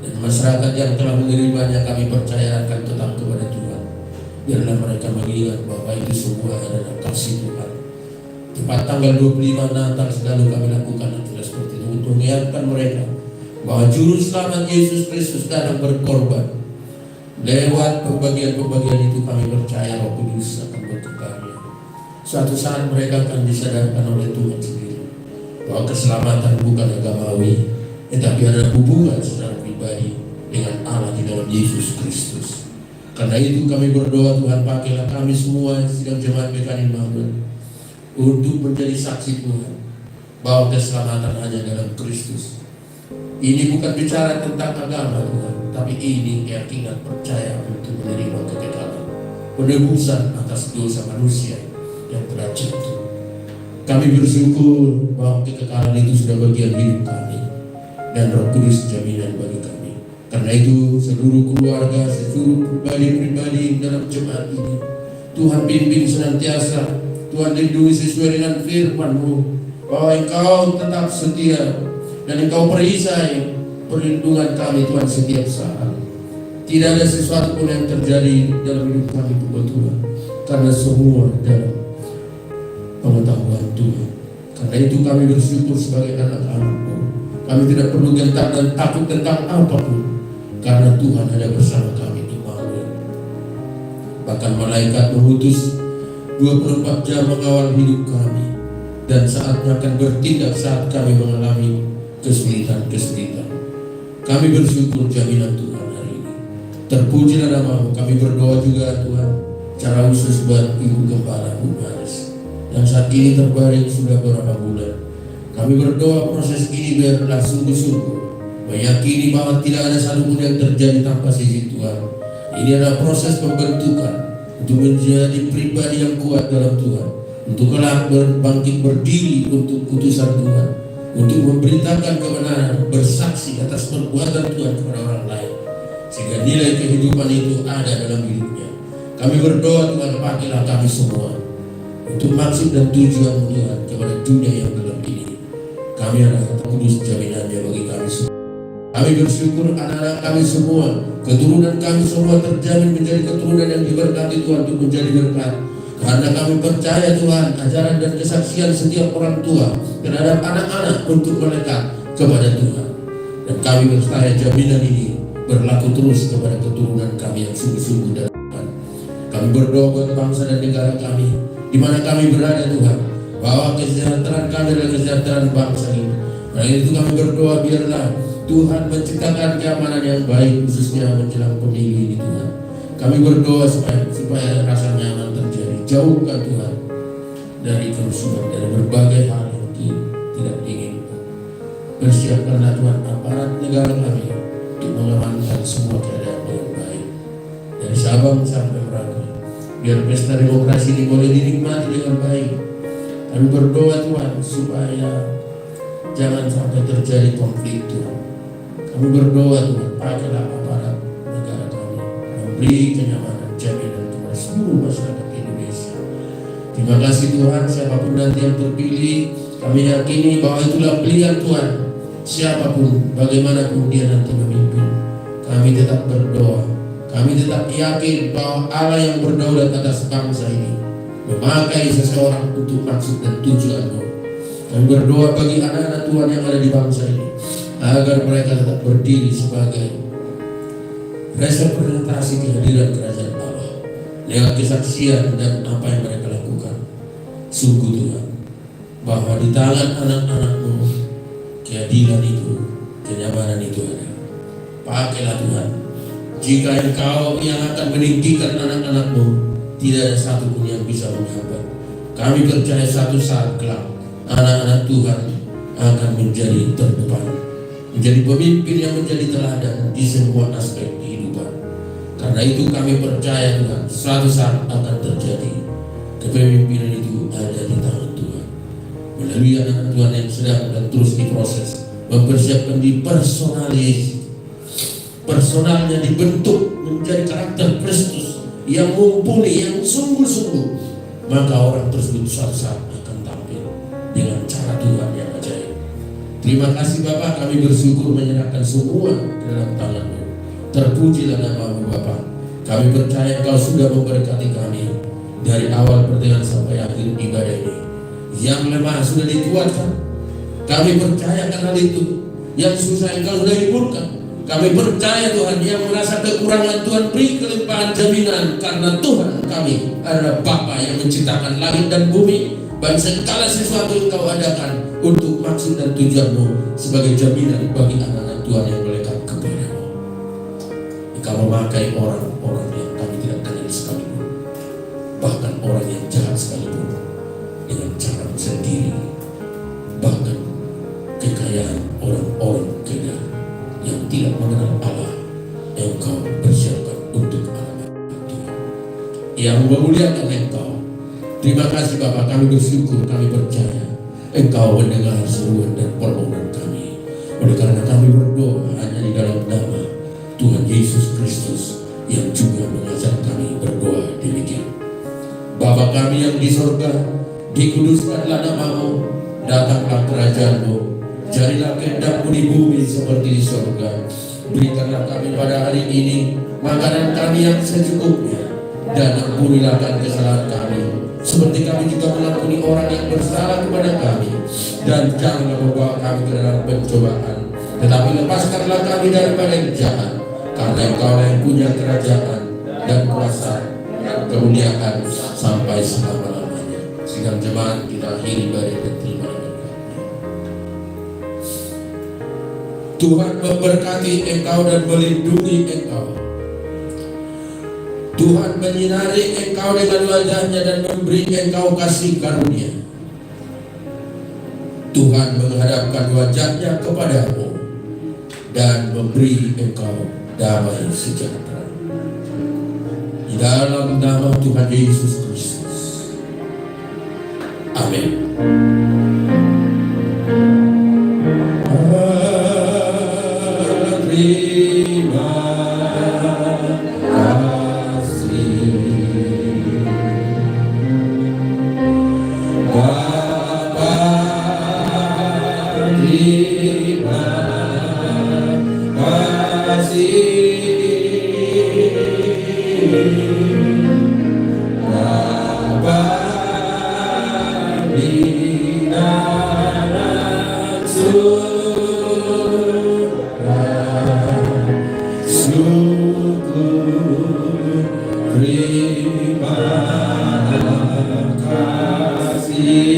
Dan masyarakat yang telah menerimanya kami percayakan tetap kepada Tuhan. Biarlah mereka mengingat bahwa itu semua adalah kasih Tuhan. Tepat tanggal 25 Natal selalu kami lakukan acara seperti itu untuk mengingatkan mereka bahwa Juru Selamat Yesus Kristus datang berkorban. Lewat pembagian-pembagian itu kami percaya Roh Kudus akan berkarya. Suatu saat mereka akan disadarkan oleh Tuhan sendiri bahwa keselamatan bukan agamawi, tetapi ada hubungan secara pribadi dengan Allah di dalam Yesus Kristus. Karena itu kami berdoa, Tuhan pakailah kami semua sidang jemaat PKN Immanuel untuk menjadi saksi Tuhan bahwa keselamatan hanya dalam Kristus. Ini bukan bicara tentang agama Tuhan, tapi ini keyakinan percaya untuk menerima kekekalan, penebusan atas dosa manusia yang telah jatuh. Kami bersyukur bahwa kekekalan itu sudah bagian hidup kami dan Roh Kudus jaminan bagi kami. Karena itu seluruh keluarga, seluruh pribadi-pribadi dalam jemaat ini Tuhan pimpin senantiasa, Tuhan lindungi sesuai dengan firman-Mu bahwa Engkau tetap setia dan Engkau perisai perlindungan kami Tuhan setiap saat. Tidak ada sesuatu pun yang terjadi dalam hidup kami kebetulan, karena semua dalam pengetahuan Tuhan. Karena itu kami bersyukur sebagai anak-anak-Mu. Kami tidak perlu gentar dan takut tentang apapun, karena Tuhan ada bersama kami di Immanuel. Bahkan malaikat mengutus 24 jam mengawal hidup kami. dan saatnya akan bertindak saat kami mengalami kesulitan-kesulitan. Kami bersyukur jaminan Tuhan hari ini. Terpujilah nama-Mu. Kami berdoa juga Tuhan, cara khusus buat Ibu Gembala Bu Maris yang saat ini terbaring sudah beberapa bulan. Kami berdoa proses ini biarlah sungguh-sungguh, meyakini bahwa tidak ada satupun yang terjadi tanpa izin Tuhan. Ini adalah proses pembentukan untuk menjadi pribadi yang kuat dalam Tuhan, untuk kelak berbangkit berdiri untuk utusan Tuhan, untuk memberitakan kebenaran, bersaksi atas perbuatan Tuhan kepada orang lain, sehingga nilai kehidupan itu ada dalam hidupnya. Kami berdoa Tuhan, pakailah kami semua untuk maksud dan tujuan Tuhan kepada dunia yang gelap ini. Kami adalah kudus jaminannya bagi kami semua. Kami bersyukur anak-anak kami semua, keturunan kami semua terjamin menjadi keturunan yang diberkati Tuhan untuk menjadi berkat. Karena kami percaya Tuhan, ajaran dan kesaksian setiap orang tua terhadap anak-anak untuk melekat kepada Tuhan. Dan kami percaya jaminan ini berlaku terus kepada keturunan kami yang sungguh-sungguh dalam Tuhan. Kami berdoa buat bangsa dan negara kami, di mana kami berada Tuhan, bahwa kesejahteraan kami adalah kesejahteraan bangsa ini. Karena itu kami berdoa biarlah Tuhan menciptakan keamanan yang baik, khususnya menjelang pemilu ini Tuhan. Kami berdoa supaya rasa nyaman terjadi. Jauhkan Tuhan dari kerusuhan, dari berbagai hal yang tidak diinginkan. Persiapkanlah Tuhan aparat negara kami untuk mengamankan semua keadaan dengan baik, dari Sabang sampai Merauke, biar pesta demokrasi ini boleh dinikmati dengan baik. Kami berdoa Tuhan supaya jangan sampai terjadi konflik Tuhan. Kami berdoa Tuhan, pakailah aparat negara kami, memberi kenyamanan, jaminan kepada seluruh masyarakat Indonesia. Terima kasih Tuhan, siapapun nanti yang terpilih, kami yakini bahwa itulah pilihan Tuhan. Siapapun, bagaimanapun dia nanti memimpin, kami tetap berdoa. Kami tetap yakin bahwa Allah yang berdaulat atas bangsa ini memakai seseorang untuk maksud dan tujuanmu. Kami berdoa bagi anak-anak Tuhan yang ada di bangsa ini, agar mereka tetap berdiri sebagai representasi kehadiran kerajaan Allah lewat kesaksian dan apa yang mereka lakukan. Sungguh Tuhan, bahwa di tangan anak-anak-Mu keadilan itu, kenyamanan itu ada. Pakailah Tuhan. Jika Engkau yang akan meninggikan anak-anak-Mu, tidak ada satupun yang bisa menghambat. Kami percaya satu saat kelak anak-anak Tuhan akan menjadi terdepan, menjadi pemimpin yang menjadi teladan di semua aspek kehidupan. Karena itu kami percaya Tuhan, suatu saat akan terjadi. Kepemimpinan itu ada di tangan Tuhan, melalui anak Tuhan yang sedang dan terus diproses, mempersiapkan di personalnya dibentuk menjadi karakter Kristus yang mumpuni, yang sungguh-sungguh. Maka orang tersebut suatu saat akan tampil dengan cara Tuhan yang ajaib. Terima kasih Bapak, kami bersyukur menyerahkan semua ke dalam tangan-Mu. Terpujilah nama-Mu Bapak. Kami percaya Engkau sudah memberkati kami dari awal pertengahan sampai akhir ibadah ini. Yang lemah sudah dikuatkan. Kami percayakan hal itu. Yang susah Engkau sudah hiburkan. Kami percaya Tuhan, yang merasa kekurangan Tuhan beri kelimpahan jaminan, karena Tuhan kami adalah Bapa yang menciptakan langit dan bumi, dan segala sesuatu yang Kau adakan untuk maksud dan tujuan-Mu sebagai jaminan bagi anak-anak Tuhan yang melekat kepada-Mu. Engkau memakai orang-orang yang kami tidak kenal sekalipun, bahkan orang yang jahat sekalipun, dengan cara sendiri, bahkan kekayaan orang-orang kaya yang tidak mengenal Allah yang Kau persiapkan untuk anak-anak Tuhan yang memuliakan Engkau. Terima kasih Bapak, kami bersyukur, kami percaya Engkau mendengar seruan dan permohonan kami. Oleh karena kami berdoa hanya di dalam nama Tuhan Yesus Kristus yang juga mengajar kami berdoa demikian. Bapa kami yang di surga, dikuduskanlah nama-Mu, datanglah kerajaan-Mu, jadilah kehendak-Mu di bumi seperti di surga. Berikanlah kami pada hari ini makanan kami yang secukupnya, dan ampunilah kesalahan kami, seperti kami juga mengampuni orang yang bersalah kepada kami. Dan janganlah membawa kami ke dalam pencobaan, tetapi lepaskanlah kami daripada yang jahat. Karena Engkau yang punya kerajaan dan kuasa dan kemuliaan sampai selama-lamanya. Sidang jemaat kita akhiri ibadah dan terima berkatnya. Tuhan memberkati engkau dan melindungi engkau. Tuhan menyinari engkau dengan wajahnya dan memberi engkau kasih karunia. Tuhan menghadapkan wajahnya kepadamu dan memberi engkau damai sejahtera. Di dalam nama Tuhan Yesus Kristus. Amin. Terima kasih Bapa, terima kasih Bapa di dalam surga, syukur terima kasih.